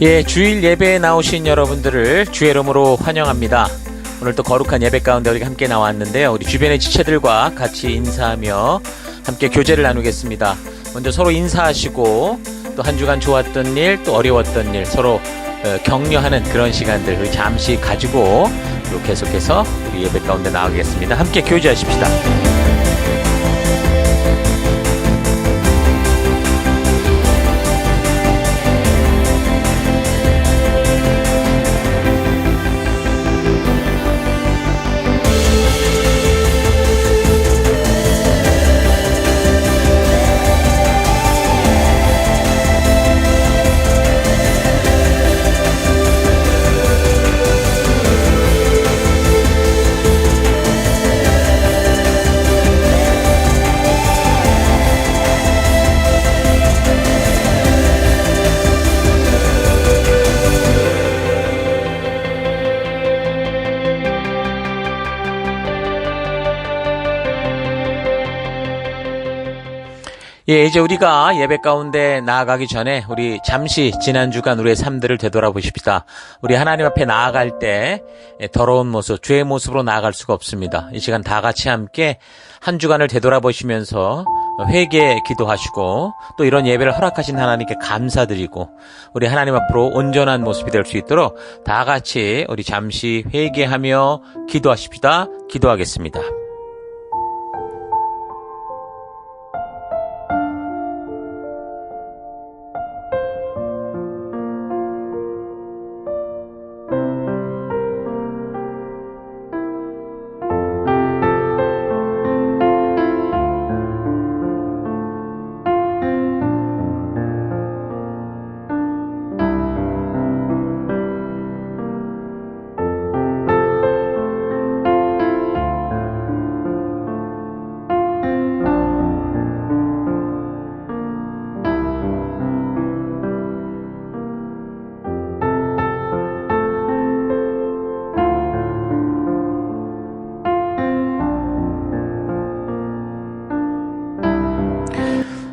예, 주일 예배에 나오신 여러분들을 주의 이름으로 환영합니다. 오늘 또 거룩한 예배 가운데 우리가 함께 나왔는데요. 우리 주변의 지체들과 같이 인사하며 함께 교제를 나누겠습니다. 먼저 서로 인사하시고 또 한 주간 좋았던 일, 또 어려웠던 일 서로 격려하는 그런 시간들 우리 잠시 가지고 또 계속해서 우리 예배 가운데 나가겠습니다. 함께 교제하십시다. 예, 이제 우리가 예배 가운데 나아가기 전에 우리 잠시 지난 주간 우리의 삶들을 되돌아보십시다. 우리 하나님 앞에 나아갈 때 더러운 모습, 죄의 모습으로 나아갈 수가 없습니다. 이 시간 다 같이 함께 한 주간을 되돌아보시면서 회개 기도하시고 또 이런 예배를 허락하신 하나님께 감사드리고 우리 하나님 앞으로 온전한 모습이 될 수 있도록 다 같이 우리 잠시 회개하며 기도하십시다. 기도하겠습니다.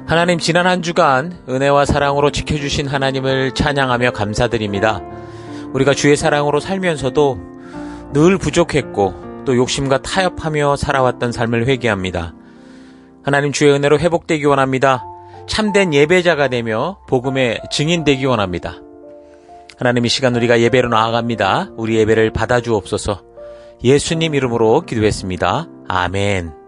하나님, 지난 한 주간 은혜와 사랑으로 지켜주신 하나님을 찬양하며 감사드립니다. 우리가 주의 사랑으로 살면서도 늘 부족했고 또 욕심과 타협하며 살아왔던 삶을 회개합니다. 하나님, 주의 은혜로 회복되기 원합니다. 참된 예배자가 되며 복음의 증인되기 원합니다. 하나님, 이 시간 우리가 예배로 나아갑니다. 우리 예배를 받아주옵소서. 예수님 이름으로 기도했습니다. 아멘.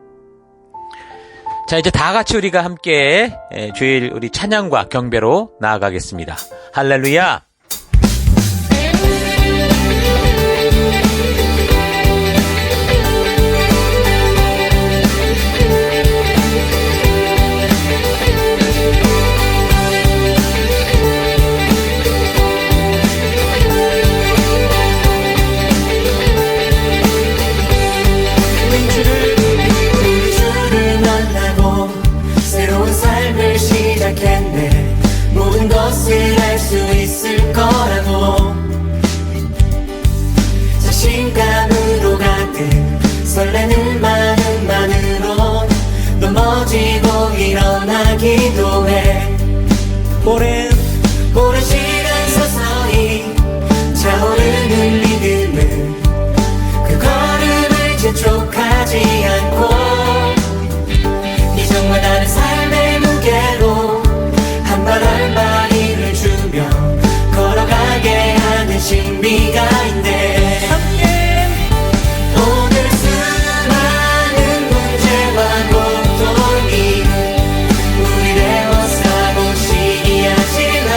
자, 이제 다 같이 우리가 함께 주일 우리 찬양과 경배로 나아가겠습니다. 할렐루야! 모든 것을 알 수 있을 거라고 자신감으로 가득 설레는 마음만으로 넘어지고 일어나기도 해. 오랜 시간 서서히 차오르는 리듬은 그 걸음을 재촉하지 않고 이정말 다른 삶의 무게로 한 발 한 발을 주며 걸어가게 하는 신비가 있네. 오늘 수많은 문제와 고통이 우리를 애워싸고 시기하지만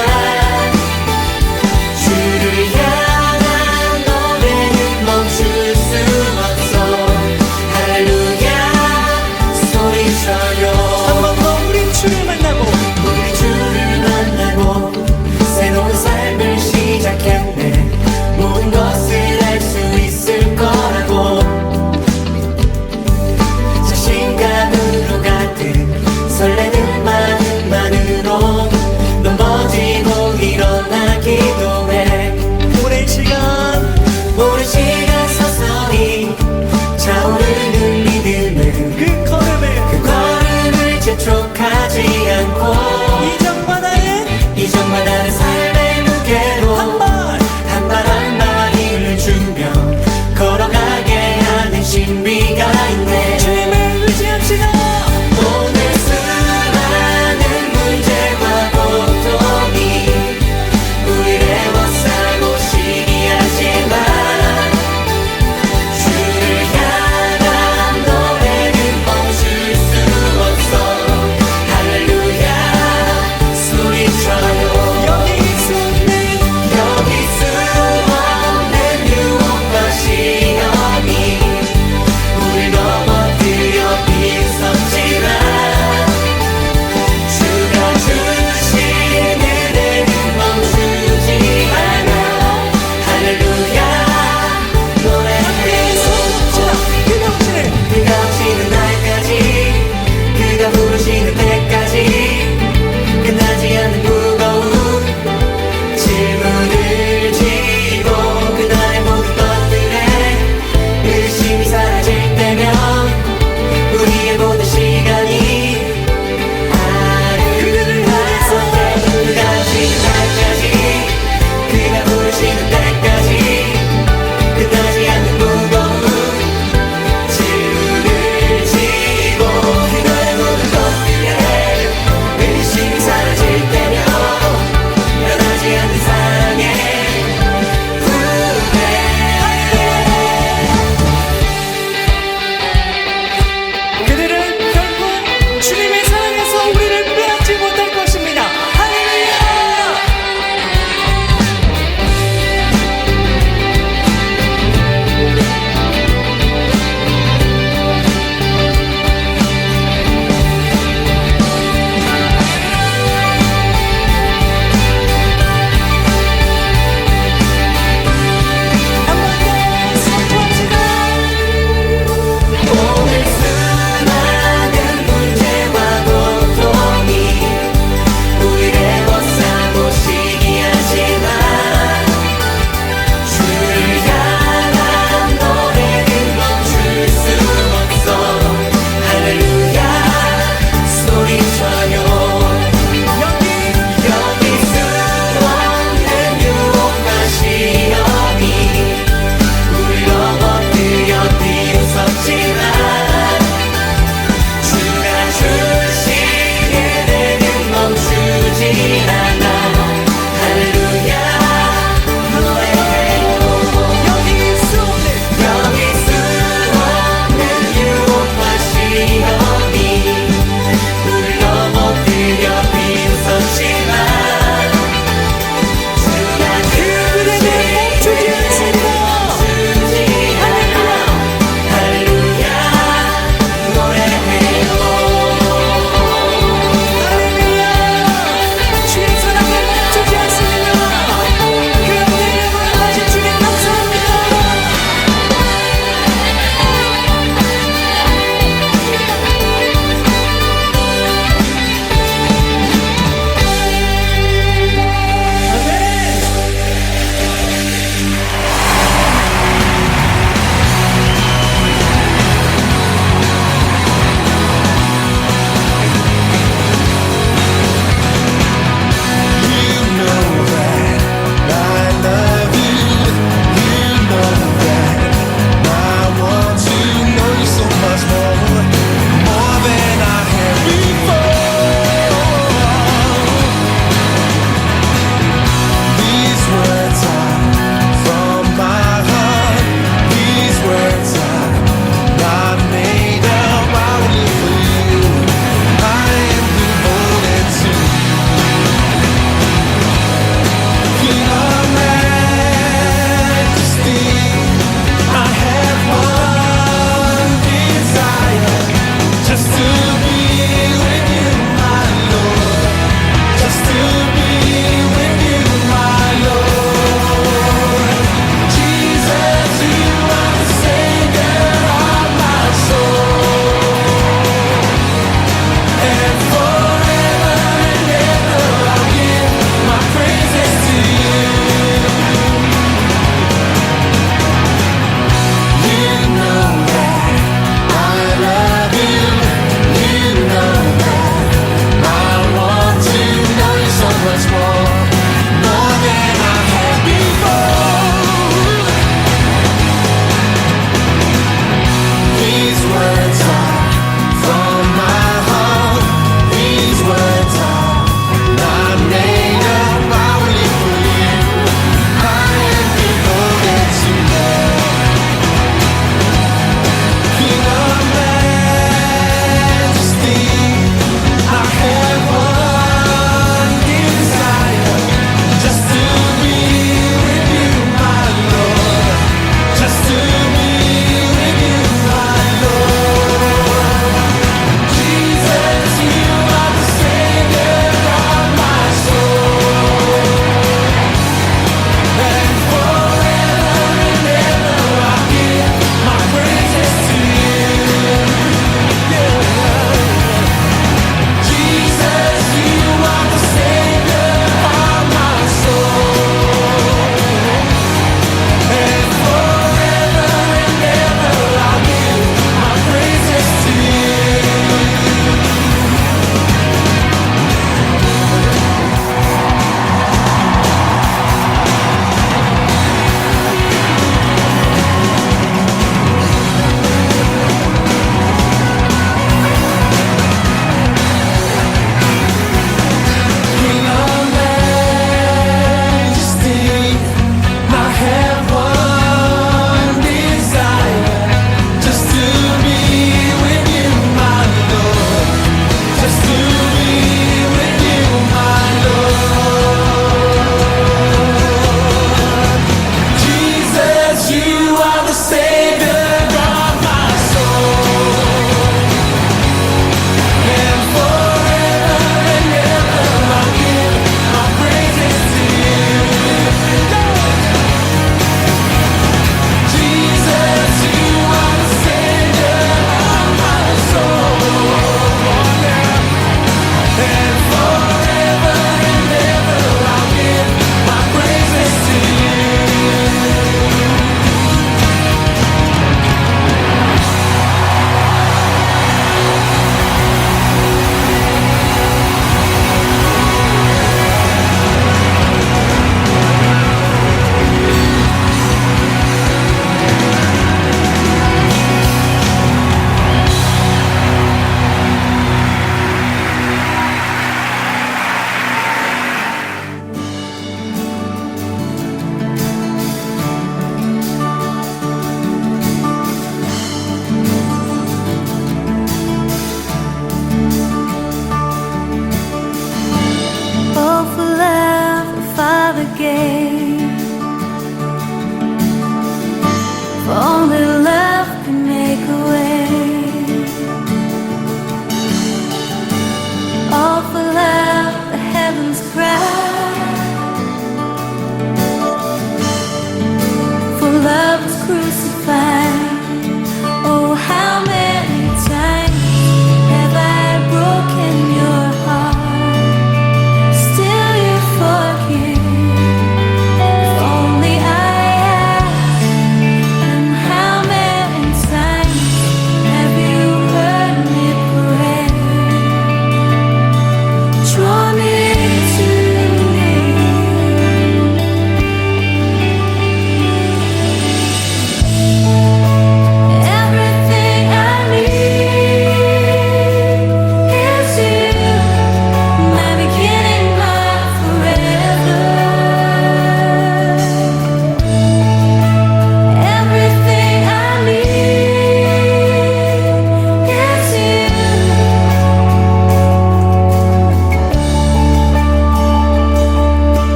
주를 향한 노래는 멈출 수 없어. 할렐루야 소리쳐요. 한 번 더 우린 주를 만나고 새로운 삶을 시작했네. 모든 것을 되시는 때까지 끝나지 않는 무거운 짐을 지고 그날의 모든 것들에 의심이 사라질 때면 변하지 않는 사랑의 후회 그들은 결국 주님의 사랑에서 우리를 빼앗지 못할 것입니다. 할렐루야!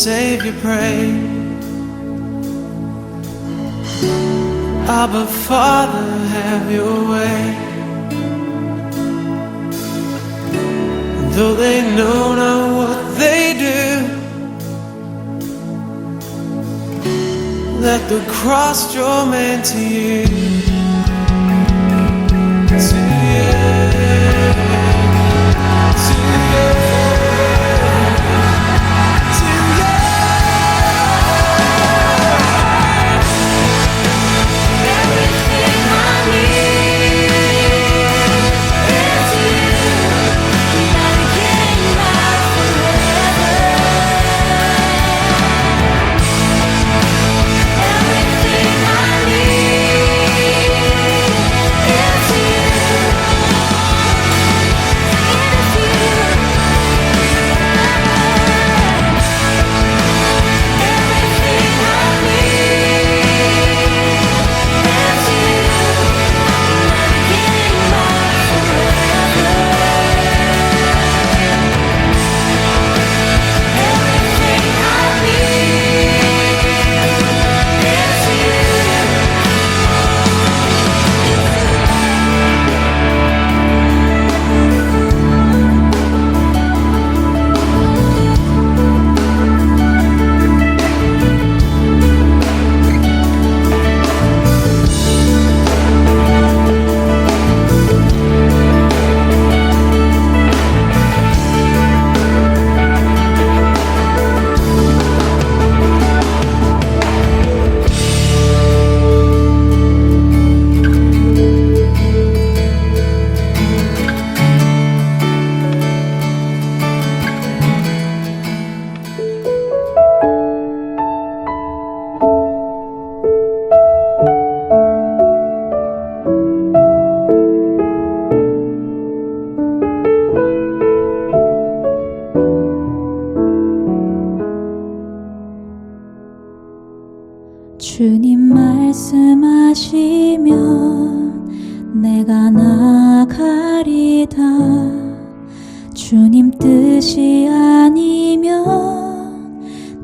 Savior pray. Abba, Father, have your way. And though they know not what they do, let the cross draw men to you. To you. To you. 주님 말씀하시면 내가 나가리다. 주님 뜻이 아니면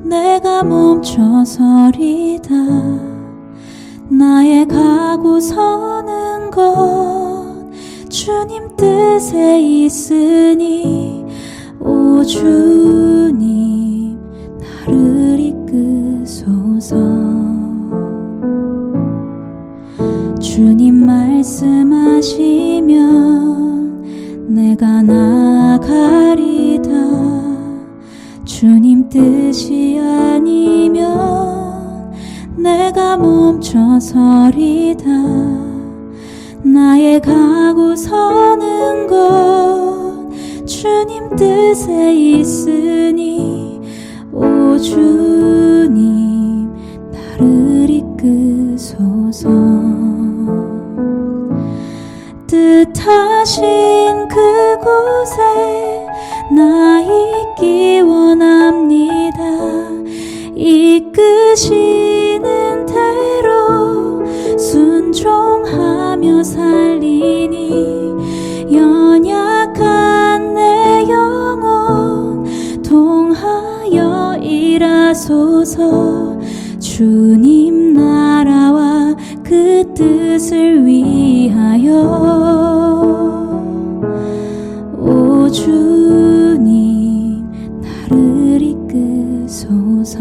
내가 멈춰서리다. 나의 가고 서는 것 주님 뜻에 있으니 오 주님 나를 이끄소서. 주님 말씀하시면 내가 나가리다. 주님 뜻이 아니면 내가 멈춰서리다. 나의 가고 서는 것 주님 뜻에 있으니 오 주님 나를 이끄소서. 뜻하신 그곳에 나 있기 원합니다. 이끄시는 대로 순종하며 살리니 연약한 내 영혼 통하여 일하소서. 주님 나라와 그 뜻을 위하여 오 주님 나를 이끄소서.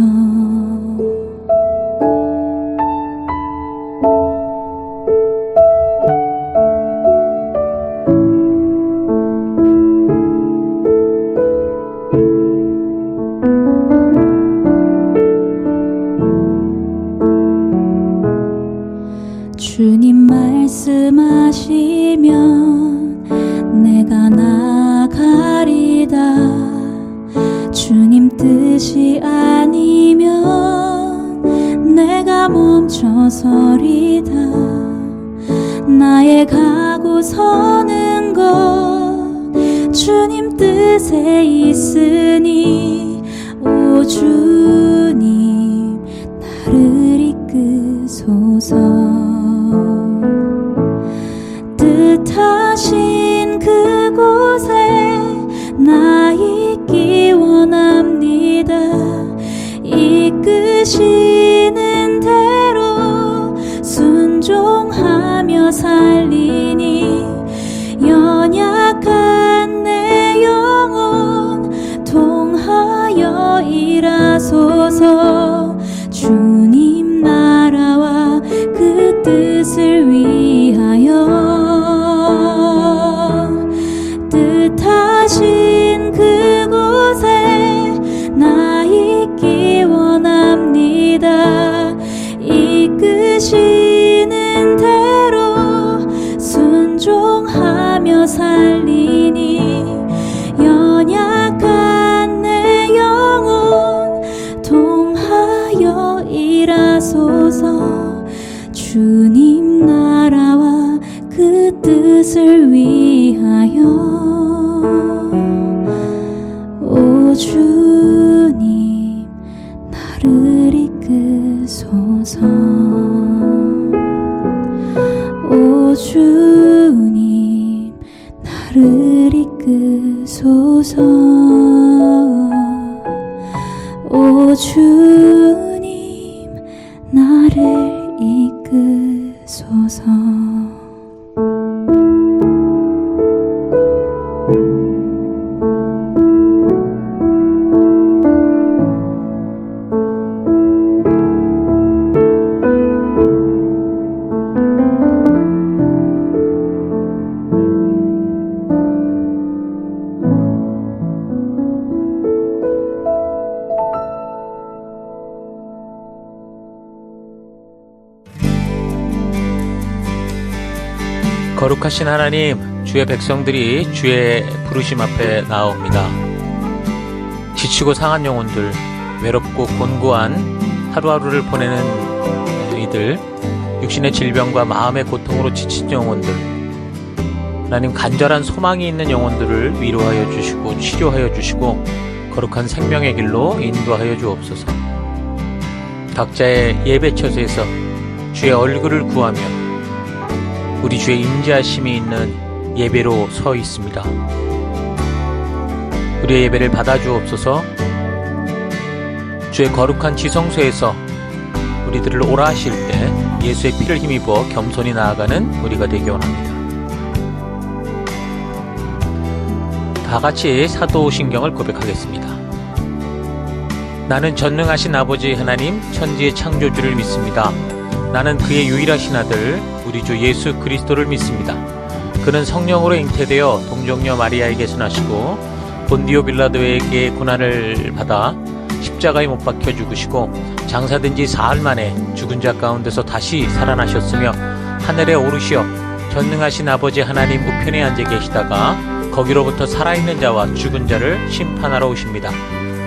주님 말씀하시면 내가 나가리다. 주님 뜻이 아니면 내가 멈춰서리다. 나의 가고 서는 것 주님 뜻에 있으니 오 주님 나를 이끄소서. 뜻하신 그곳에 나 있기 원합니다. 뜻을 위하여 오 주님 나를 이끄소서. 오 주님 나를 이끄소서. 오 주님 나를 이끄소서. 거룩하신 하나님, 주의 백성들이 주의 부르심 앞에 나옵니다. 지치고 상한 영혼들, 외롭고 곤고한 하루하루를 보내는 이들, 육신의 질병과 마음의 고통으로 지친 영혼들, 하나님 간절한 소망이 있는 영혼들을 위로하여 주시고 치료하여 주시고 거룩한 생명의 길로 인도하여 주옵소서. 각자의 예배 처소에서 주의 얼굴을 구하며 우리 주의 임재하심이 있는 예배로 서 있습니다. 우리의 예배를 받아주옵소서. 주의 거룩한 지성소에서 우리들을 오라 하실 때 예수의 피를 힘입어 겸손히 나아가는 우리가 되기 원합니다. 다 같이 사도신경을 고백하겠습니다. 나는 전능하신 아버지 하나님 천지의 창조주를 믿습니다. 나는 그의 유일하신 아들 우리 주 예수 그리스도를 믿습니다. 그는 성령으로 잉태되어 동정녀 마리아에게서 나시고 본디오 빌라도에게 고난을 받아 십자가에 못 박혀 죽으시고 장사된 지 사흘 만에 죽은 자 가운데서 다시 살아나셨으며 하늘에 오르시어 전능하신 아버지 하나님 우편에 앉아 계시다가 거기로부터 살아있는 자와 죽은 자를 심판하러 오십니다.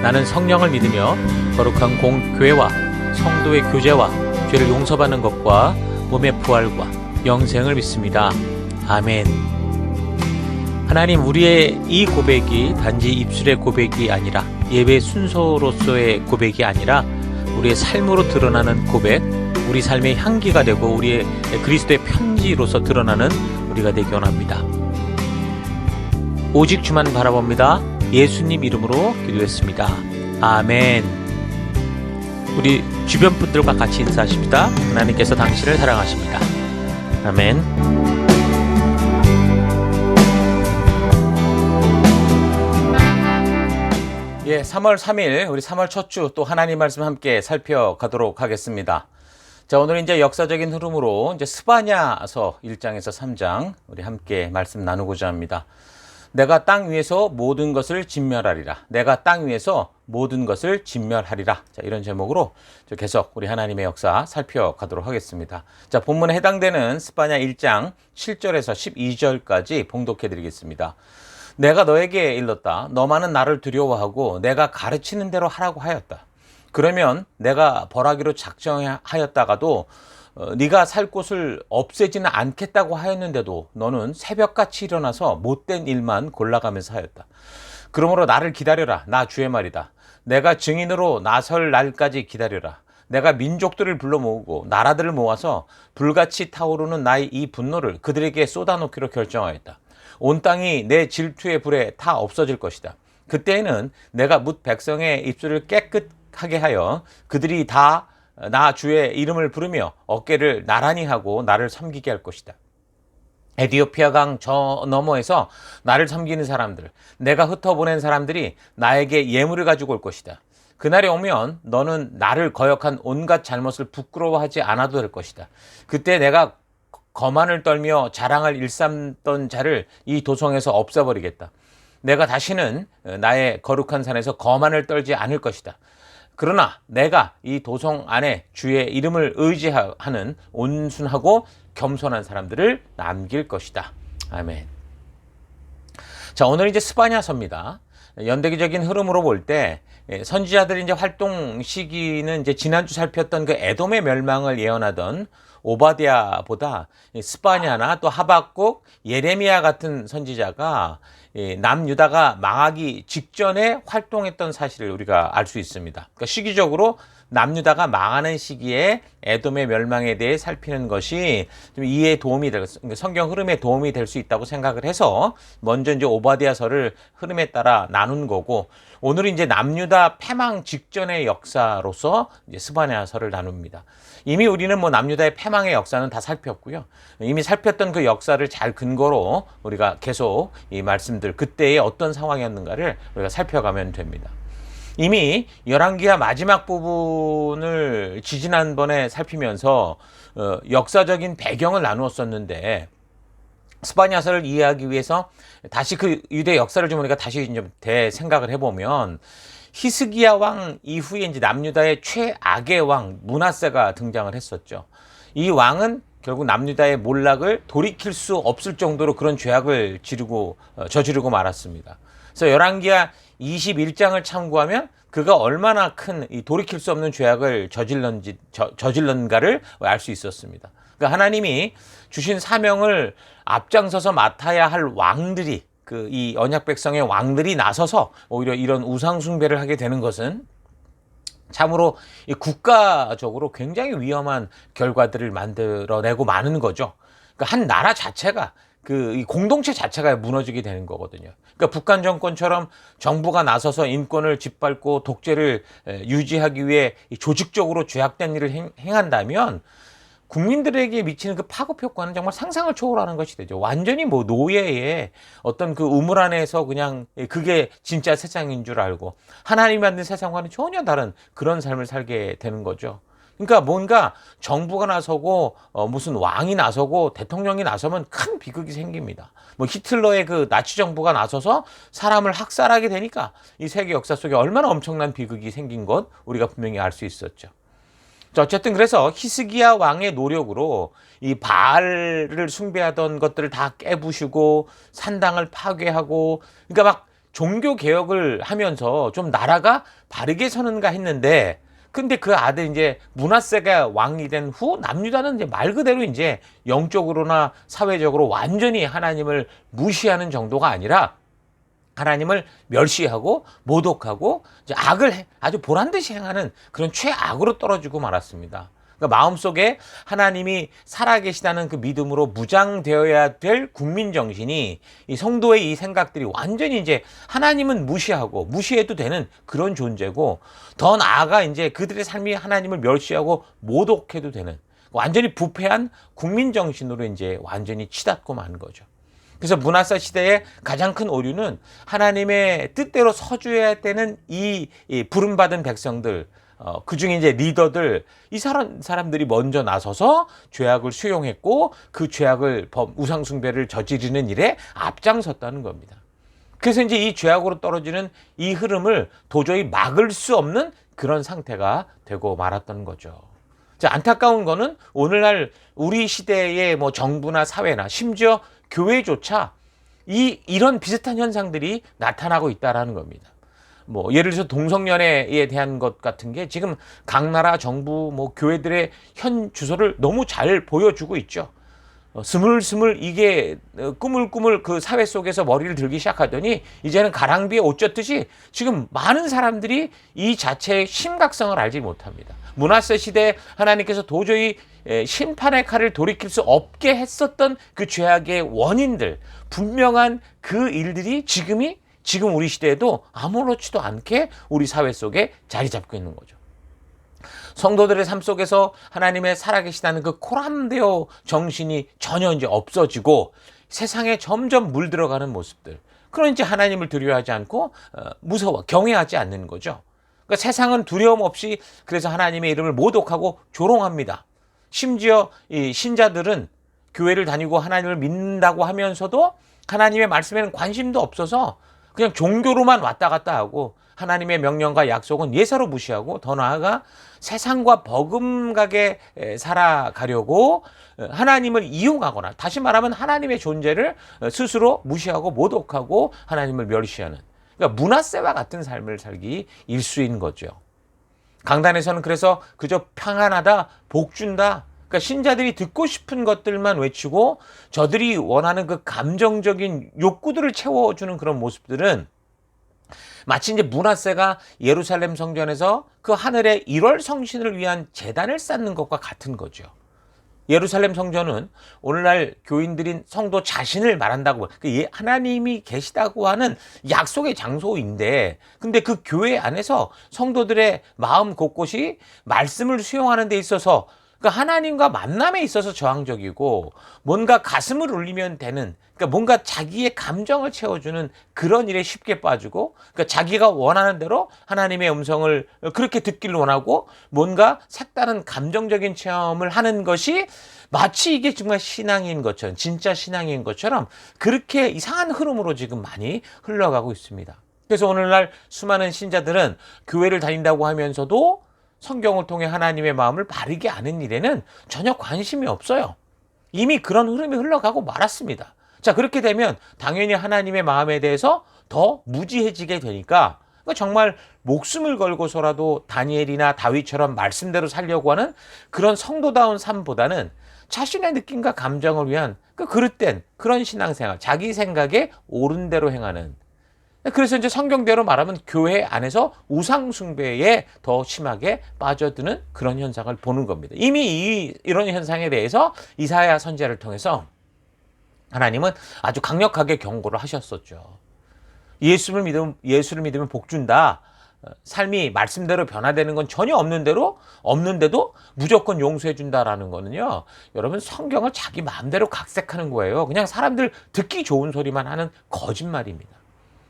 나는 성령을 믿으며 거룩한 교회와 성도의 교제와 죄를 용서받는 것과 몸의 부활과 영생을 믿습니다. 아멘. 하나님, 우리의 이 고백이 단지 입술의 고백이 아니라 예배 순서로서의 고백이 아니라 우리의 삶으로 드러나는 고백, 우리 삶의 향기가 되고 우리의 그리스도의 편지로서 드러나는 우리가 되기 원합니다. 오직 주만 바라봅니다. 예수님 이름으로 기도했습니다. 아멘. 우리 주변 분들과 같이 인사하십니다. 하나님께서 당신을 사랑하십니다. 아멘. 예, 3월 3일 우리 3월 첫 주 또 하나님 말씀 함께 살펴가도록 하겠습니다. 자, 오늘 이제 역사적인 흐름으로 이제 스바냐서 1장에서 3장 우리 함께 말씀 나누고자 합니다. 내가 땅 위에서 모든 것을 진멸하리라. 내가 땅 위에서 모든 것을 진멸하리라. 자, 이런 제목으로 계속 우리 하나님의 역사 살펴가도록 하겠습니다. 자, 본문에 해당되는 스바냐 1장 7절에서 12절까지 봉독해 드리겠습니다. 내가 너에게 일렀다. 너만은 나를 두려워하고 내가 가르치는 대로 하라고 하였다. 그러면 내가 벌하기로 작정하였다가도 네가 살 곳을 없애지는 않겠다고 하였는데도 너는 새벽같이 일어나서 못된 일만 골라가면서 하였다. 그러므로 나를 기다려라. 나 주의 말이다. 내가 증인으로 나설 날까지 기다려라. 내가 민족들을 불러 모으고 나라들을 모아서 불같이 타오르는 나의 이 분노를 그들에게 쏟아놓기로 결정하였다. 온 땅이 내 질투의 불에 다 없어질 것이다. 그때에는 내가 뭇 백성의 입술을 깨끗하게 하여 그들이 다 나 주의 이름을 부르며 어깨를 나란히 하고 나를 섬기게 할 것이다. 에디오피아 강 저 너머에서 나를 섬기는 사람들, 내가 흩어보낸 사람들이 나에게 예물을 가지고 올 것이다. 그날이 오면 너는 나를 거역한 온갖 잘못을 부끄러워하지 않아도 될 것이다. 그때 내가 거만을 떨며 자랑을 일삼던 자를 이 도성에서 없애버리겠다. 내가 다시는 나의 거룩한 산에서 거만을 떨지 않을 것이다. 그러나 내가 이 도성 안에 주의 이름을 의지하는 온순하고 겸손한 사람들을 남길 것이다. 아멘. 자, 오늘 이제 스바냐서입니다. 연대기적인 흐름으로 볼 때 선지자들이 이제 활동 시기는 이제 지난주 살폈던 그 에돔의 멸망을 예언하던 오바댜보다 스바냐나 또 하박국, 예레미야 같은 선지자가 남유다가 망하기 직전에 활동했던 사실을 우리가 알 수 있습니다. 그러니까 시기적으로 남유다가 망하는 시기에 에돔의 멸망에 대해 살피는 것이 좀 이해에 도움이 될, 성경 흐름에 도움이 될 수 있다고 생각을 해서 먼저 이제 오바댜서를 흐름에 따라 나눈 거고, 오늘은 이제 남유다 패망 직전의 역사로서 이제 스바냐서를 나눕니다. 이미 우리는 뭐 남유다의 패망의 역사는 다 살폈고요. 이미 살폈던 그 역사를 잘 근거로 우리가 계속 이 말씀들, 그때의 어떤 상황이었는가를 우리가 살펴가면 됩니다. 이미 열왕기하 마지막 부분을 지지난번에 살피면서 역사적인 배경을 나누었었는데, 스바냐서를 이해하기 위해서 다시 그 유대 역사를 좀 우리가 다시 좀 대생각을 해보면, 히스기야 왕 이후에 이제 남유다의 최악의 왕 므낫세가 등장을 했었죠. 이 왕은 결국 남유다의 몰락을 돌이킬 수 없을 정도로 그런 죄악을 저지르고 말았습니다. 그래서 열왕기하 21장을 참고하면 그가 얼마나 큰 이 돌이킬 수 없는 죄악을 저질렀는가를 알 수 있었습니다. 그러니까 하나님이 주신 사명을 앞장서서 맡아야 할 왕들이, 이 언약 백성의 왕들이 나서서 오히려 이런 우상 숭배를 하게 되는 것은 참으로 이 국가적으로 굉장히 위험한 결과들을 만들어내고 마는 거죠. 그러니까 한 나라 자체가, 이 공동체 자체가 무너지게 되는 거거든요. 그러니까 북한 정권처럼 정부가 나서서 인권을 짓밟고 독재를 유지하기 위해 조직적으로 죄악된 일을 행한다면 국민들에게 미치는 그 파급 효과는 정말 상상을 초월하는 것이 되죠. 완전히 뭐 노예의 어떤 그 우물 안에서 그냥 그게 진짜 세상인 줄 알고 하나님이 만든 세상과는 전혀 다른 그런 삶을 살게 되는 거죠. 그러니까 뭔가 정부가 나서고 무슨 왕이 나서고 대통령이 나서면 큰 비극이 생깁니다. 뭐 히틀러의 그 나치 정부가 나서서 사람을 학살하게 되니까 이 세계 역사 속에 얼마나 엄청난 비극이 생긴 것 우리가 분명히 알 수 있었죠. 어쨌든 그래서 히스기야 왕의 노력으로 이 바알을 숭배하던 것들을 다 깨부시고 산당을 파괴하고, 그러니까 막 종교 개혁을 하면서 좀 나라가 바르게 서는가 했는데, 근데 그 아들 이제 므낫세가 왕이 된 후 남유다는 이제 말 그대로 이제 영적으로나 사회적으로 완전히 하나님을 무시하는 정도가 아니라 하나님을 멸시하고 모독하고 이제 악을 아주 보란듯이 행하는 그런 최악으로 떨어지고 말았습니다. 그러니까 마음속에 하나님이 살아계시다는 그 믿음으로 무장되어야 될 국민 정신이, 이 성도의 이 생각들이 완전히 이제 하나님은 무시하고 무시해도 되는 그런 존재고, 더 나아가 이제 그들의 삶이 하나님을 멸시하고 모독해도 되는 완전히 부패한 국민 정신으로 이제 완전히 치닫고 만 거죠. 그래서 므낫세 시대의 가장 큰 오류는 하나님의 뜻대로 서줘야 되는 이 부름받은 백성들, 그 중에 이제 리더들, 이 사람들이 먼저 나서서 죄악을 수용했고 그 죄악을 우상숭배를 저지르는 일에 앞장섰다는 겁니다. 그래서 이제 이 죄악으로 떨어지는 이 흐름을 도저히 막을 수 없는 그런 상태가 되고 말았던 거죠. 자, 안타까운 거는 오늘날 우리 시대의 뭐 정부나 사회나 심지어 교회조차 이런 비슷한 현상들이 나타나고 있다라는 겁니다. 뭐 예를 들어서 동성연애에 대한 것 같은 게 지금 각 나라 정부 뭐 교회들의 현 주소를 너무 잘 보여주고 있죠. 스물스물 이게 꾸물꾸물 그 사회 속에서 머리를 들기 시작하더니 이제는 가랑비에 옷 젖듯이 지금 많은 사람들이 이 자체의 심각성을 알지 못합니다. 므낫세 시대에 하나님께서 도저히 심판의 칼을 돌이킬 수 없게 했었던 그 죄악의 원인들, 분명한 그 일들이 지금 우리 시대에도 아무렇지도 않게 우리 사회 속에 자리 잡고 있는 거죠. 성도들의 삶 속에서 하나님의 살아계시다는 그 코람데오 정신이 전혀 이제 없어지고 세상에 점점 물들어가는 모습들. 그런 이제 하나님을 두려워하지 않고 무서워, 경외하지 않는 거죠. 그러니까 세상은 두려움 없이 그래서 하나님의 이름을 모독하고 조롱합니다. 심지어 이 신자들은 교회를 다니고 하나님을 믿는다고 하면서도 하나님의 말씀에는 관심도 없어서 그냥 종교로만 왔다 갔다 하고 하나님의 명령과 약속은 예사로 무시하고 더 나아가 세상과 버금가게 살아가려고 하나님을 이용하거나, 다시 말하면 하나님의 존재를 스스로 무시하고 모독하고 하나님을 멸시하는, 그러니까 므낫세와 같은 삶을 살기 일수인 거죠. 강단에서는 그래서 그저 평안하다, 복준다. 그러니까 신자들이 듣고 싶은 것들만 외치고 저들이 원하는 그 감정적인 욕구들을 채워주는 그런 모습들은 마치 이제 므낫세가 예루살렘 성전에서 그 하늘의 1월 성신을 위한 제단을 쌓는 것과 같은 거죠. 예루살렘 성전은 오늘날 교인들인 성도 자신을 말한다고, 하나님이 계시다고 하는 약속의 장소인데, 근데 그 교회 안에서 성도들의 마음 곳곳이 말씀을 수용하는 데 있어서 그 하나님과 만남에 있어서 저항적이고, 뭔가 가슴을 울리면 되는, 그러니까 뭔가 자기의 감정을 채워주는 그런 일에 쉽게 빠지고, 그러니까 자기가 원하는 대로 하나님의 음성을 그렇게 듣기를 원하고, 뭔가 색다른 감정적인 체험을 하는 것이 마치 이게 정말 신앙인 것처럼, 진짜 신앙인 것처럼 그렇게 이상한 흐름으로 지금 많이 흘러가고 있습니다. 그래서 오늘날 수많은 신자들은 교회를 다닌다고 하면서도 성경을 통해 하나님의 마음을 바르게 아는 일에는 전혀 관심이 없어요. 이미 그런 흐름이 흘러가고 말았습니다. 자, 그렇게 되면 당연히 하나님의 마음에 대해서 더 무지해지게 되니까 정말 목숨을 걸고서라도 다니엘이나 다윗처럼 말씀대로 살려고 하는 그런 성도다운 삶보다는 자신의 느낌과 감정을 위한 그 그릇된 그런 신앙생활, 자기 생각에 옳은 대로 행하는, 그래서 이제 성경대로 말하면 교회 안에서 우상숭배에 더 심하게 빠져드는 그런 현상을 보는 겁니다. 이미 이런 현상에 대해서 이사야 선지자를 통해서 하나님은 아주 강력하게 경고를 하셨었죠. 예수를 믿으면 복 준다. 삶이 말씀대로 변화되는 건 전혀 없는데도 무조건 용서해 준다라는 거는요, 여러분 성경을 자기 마음대로 각색하는 거예요. 그냥 사람들 듣기 좋은 소리만 하는 거짓말입니다.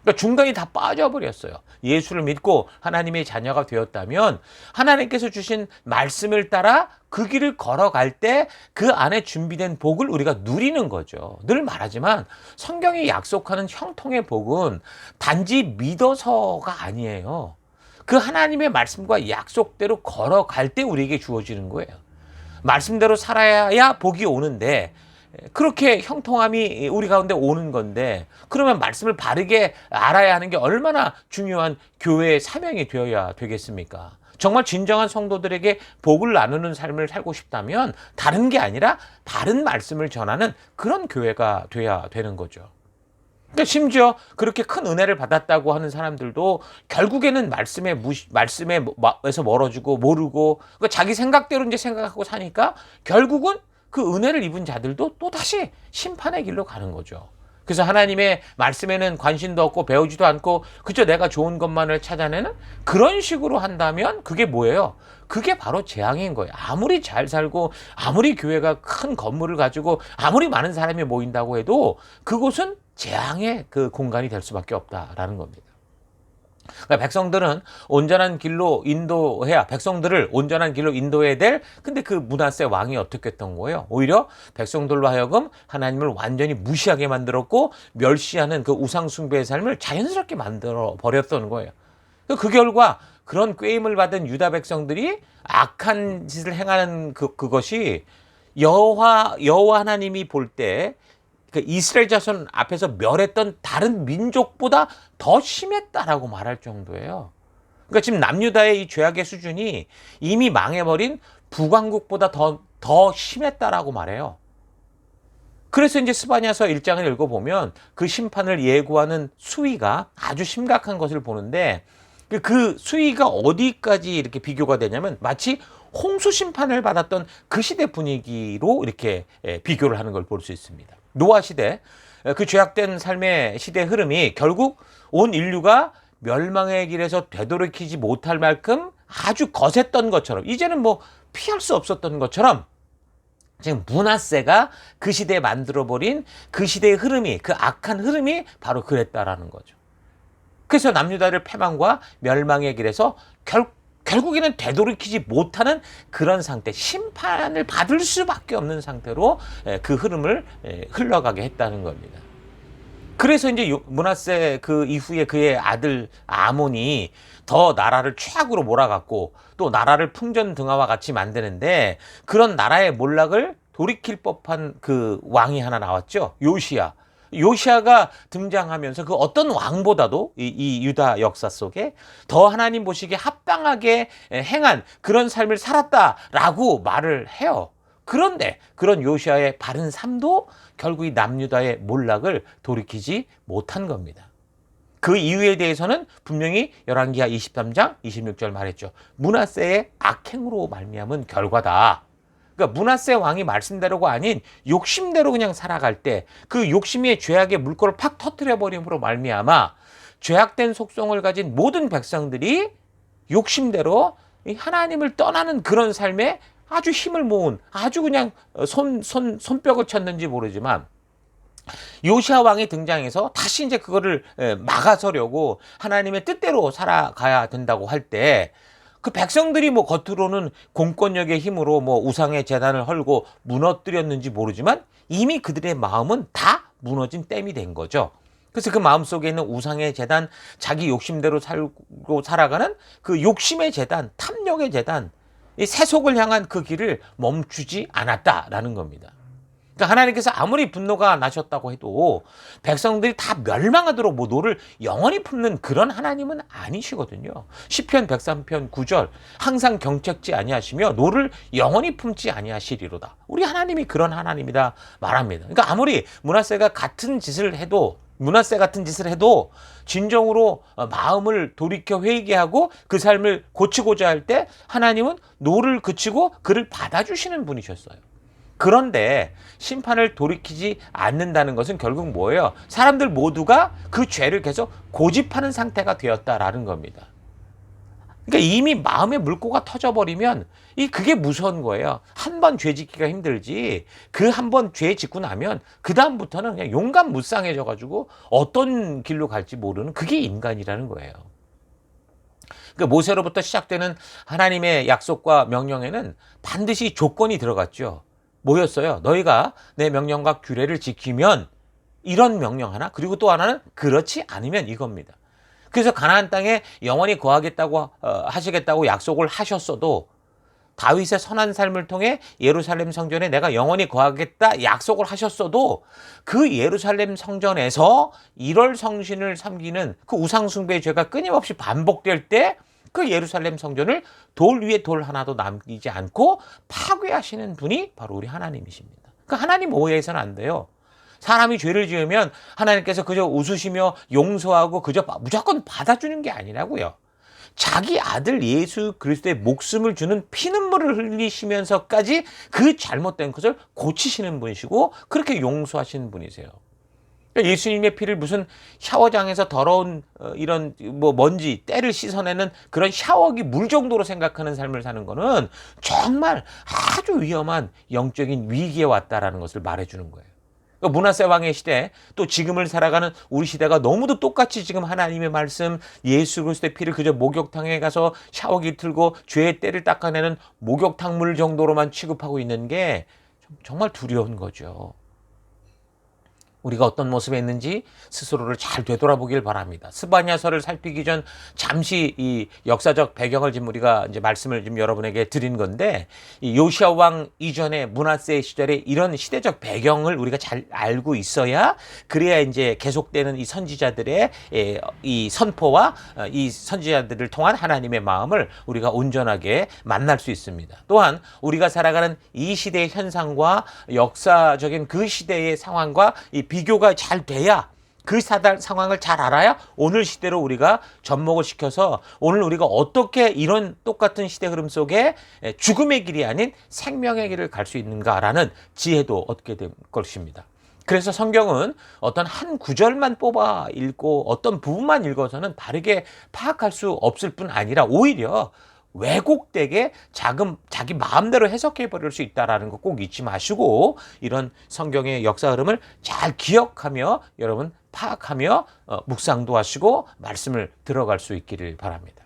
그러니까 중간이 다 빠져버렸어요. 예수를 믿고 하나님의 자녀가 되었다면 하나님께서 주신 말씀을 따라 그 길을 걸어갈 때 그 안에 준비된 복을 우리가 누리는 거죠. 늘 말하지만 성경이 약속하는 형통의 복은 단지 믿어서가 아니에요. 그 하나님의 말씀과 약속대로 걸어갈 때 우리에게 주어지는 거예요. 말씀대로 살아야 복이 오는데, 그렇게 형통함이 우리 가운데 오는 건데, 그러면 말씀을 바르게 알아야 하는 게 얼마나 중요한 교회의 사명이 되어야 되겠습니까? 정말 진정한 성도들에게 복을 나누는 삶을 살고 싶다면 다른 게 아니라 바른 말씀을 전하는 그런 교회가 돼야 되는 거죠. 그러니까 심지어 그렇게 큰 은혜를 받았다고 하는 사람들도 결국에는 말씀에서 멀어지고 모르고, 그러니까 자기 생각대로 이제 생각하고 사니까 결국은 그 은혜를 입은 자들도 또 다시 심판의 길로 가는 거죠. 그래서 하나님의 말씀에는 관심도 없고 배우지도 않고 그저 내가 좋은 것만을 찾아내는 그런 식으로 한다면 그게 뭐예요? 그게 바로 재앙인 거예요. 아무리 잘 살고 아무리 교회가 큰 건물을 가지고 아무리 많은 사람이 모인다고 해도 그곳은 재앙의 그 공간이 될 수밖에 없다라는 겁니다. 그러니까 백성들을 온전한 길로 인도해야 될, 근데 그 므낫세 왕이 어떻게 했던 거예요? 오히려 백성들로 하여금 하나님을 완전히 무시하게 만들었고 멸시하는 그 우상숭배의 삶을 자연스럽게 만들어 버렸던 거예요. 그 결과 그런 꾀임을 받은 유다 백성들이 악한 짓을 행하는 그것이 여호와 하나님이 볼 때 그 이스라엘 자손 앞에서 멸했던 다른 민족보다 더 심했다라고 말할 정도예요. 그러니까 지금 남유다의 이 죄악의 수준이 이미 망해버린 북왕국보다 더 심했다라고 말해요. 그래서 이제 스바냐서 1장을 읽어보면 그 심판을 예고하는 수위가 아주 심각한 것을 보는데, 그 수위가 어디까지 이렇게 비교가 되냐면 마치 홍수 심판을 받았던 그 시대 분위기로 이렇게 비교를 하는 걸 볼 수 있습니다. 노아 시대, 그 죄악된 삶의 시대 흐름이 결국 온 인류가 멸망의 길에서 되돌이키지 못할 만큼 아주 거셌던 것처럼, 이제는 뭐 피할 수 없었던 것처럼 지금 므낫세가 그 시대에 만들어버린 그 시대의 흐름이, 그 악한 흐름이 바로 그랬다라는 거죠. 그래서 남유다를 패망과 멸망의 길에서 결국에는 되돌이키지 못하는 그런 상태, 심판을 받을 수밖에 없는 상태로 그 흐름을 흘러가게 했다는 겁니다. 그래서 이제 므낫세 그 이후에 그의 아들 아몬이 더 나라를 최악으로 몰아갔고 또 나라를 풍전등화와 같이 만드는데, 그런 나라의 몰락을 돌이킬 법한 그 왕이 하나 나왔죠. 요시야. 요시아가 등장하면서 그 어떤 왕보다도 이 유다 역사 속에 더 하나님 보시기에 합당하게 행한 그런 삶을 살았다라고 말을 해요. 그런데 그런 요시아의 바른 삶도 결국 이 남유다의 몰락을 돌이키지 못한 겁니다. 그 이유에 대해서는 분명히 열왕기하 23장 26절 말했죠. 므낫세의 악행으로 말미암은 결과다. 그러니까 므낫세 왕이 말씀대로가 아닌 욕심대로 그냥 살아갈 때 그 욕심의 죄악의 물꼬를 팍 터뜨려 버림으로 말미암아 죄악된 속성을 가진 모든 백성들이 욕심대로 하나님을 떠나는 그런 삶에 아주 힘을 모은 아주 그냥 손뼉을 쳤는지 모르지만 요시아 왕이 등장해서 다시 이제 그거를 막아서려고 하나님의 뜻대로 살아가야 된다고 할 때 그 백성들이 뭐 겉으로는 공권력의 힘으로 뭐 우상의 제단을 헐고 무너뜨렸는지 모르지만 이미 그들의 마음은 다 무너진 땜이 된 거죠. 그래서 그 마음속에 있는 우상의 제단, 자기 욕심대로 살고 살아가는 그 욕심의 제단, 탐욕의 제단, 이 세속을 향한 그 길을 멈추지 않았다라는 겁니다. 그러니까 하나님께서 아무리 분노가 나셨다고 해도 백성들이 다 멸망하도록 뭐 노를 영원히 품는 그런 하나님은 아니시거든요. 시편 103편 9절 항상 경책지 아니하시며 노를 영원히 품지 아니하시리로다. 우리 하나님이 그런 하나님이다 말합니다. 그러니까 아무리 므낫세 같은 짓을 해도 진정으로 마음을 돌이켜 회개하고 그 삶을 고치고자 할 때 하나님은 노를 그치고 그를 받아주시는 분이셨어요. 그런데 심판을 돌이키지 않는다는 것은 결국 뭐예요? 사람들 모두가 그 죄를 계속 고집하는 상태가 되었다라는 겁니다. 그러니까 이미 마음의 물꼬가 터져버리면 그게 무서운 거예요. 한 번 죄 짓기가 힘들지 그 한 번 죄 짓고 나면 그 다음부터는 그냥 용감무쌍해져가지고 어떤 길로 갈지 모르는 그게 인간이라는 거예요. 그러니까 모세로부터 시작되는 하나님의 약속과 명령에는 반드시 조건이 들어갔죠. 뭐였어요? 너희가 내 명령과 규례를 지키면 이런 명령 하나, 그리고 또 하나는 그렇지 않으면 이겁니다. 그래서 가나안 땅에 영원히 거하겠다고 하시겠다고 약속을 하셨어도 다윗의 선한 삶을 통해 예루살렘 성전에 내가 영원히 거하겠다 약속을 하셨어도 그 예루살렘 성전에서 일월 성신을 섬기는 그 우상 숭배의 죄가 끊임없이 반복될 때 그 예루살렘 성전을 돌 위에 돌 하나도 남기지 않고 파괴하시는 분이 바로 우리 하나님이십니다. 그 하나님 오해해서는 안 돼요. 사람이 죄를 지으면 하나님께서 그저 웃으시며 용서하고 그저 무조건 받아주는 게 아니라고요. 자기 아들 예수 그리스도의 목숨을 주는 피눈물을 흘리시면서까지 그 잘못된 것을 고치시는 분이시고 그렇게 용서하시는 분이세요. 예수님의 피를 무슨 샤워장에서 더러운 이런 뭐 먼지, 때를 씻어내는 그런 샤워기 물 정도로 생각하는 삶을 사는 거는 정말 아주 위험한 영적인 위기에 왔다라는 것을 말해주는 거예요. 그러니까 므낫세 왕의 시대, 또 지금을 살아가는 우리 시대가 너무도 똑같이 지금 하나님의 말씀, 예수 그리스도의 피를 그저 목욕탕에 가서 샤워기 틀고 죄의 때를 닦아내는 목욕탕물 정도로만 취급하고 있는 게 정말 두려운 거죠. 우리가 어떤 모습에 있는지 스스로를 잘 되돌아보길 바랍니다. 스바냐서를 살피기 전 잠시 이 역사적 배경을 지금 우리가 이제 말씀을 좀 여러분에게 드린 건데, 이 요시아 왕 이전의 므낫세 시절의 이런 시대적 배경을 우리가 잘 알고 있어야 그래야 이제 계속되는 이 선지자들의 이 선포와 이 선지자들을 통한 하나님의 마음을 우리가 온전하게 만날 수 있습니다. 또한 우리가 살아가는 이 시대의 현상과 역사적인 그 시대의 상황과 이 비교가 잘 돼야 그 상황을 잘 알아야 오늘 시대로 우리가 접목을 시켜서 오늘 우리가 어떻게 이런 똑같은 시대 흐름 속에 죽음의 길이 아닌 생명의 길을 갈 수 있는가라는 지혜도 얻게 될 것입니다. 그래서 성경은 어떤 한 구절만 뽑아 읽고 어떤 부분만 읽어서는 바르게 파악할 수 없을 뿐 아니라 오히려 왜곡되게 자기 마음대로 해석해 버릴 수 있다는 거 꼭 잊지 마시고 이런 성경의 역사 흐름을 잘 기억하며 여러분 파악하며 묵상도 하시고 말씀을 들어갈 수 있기를 바랍니다.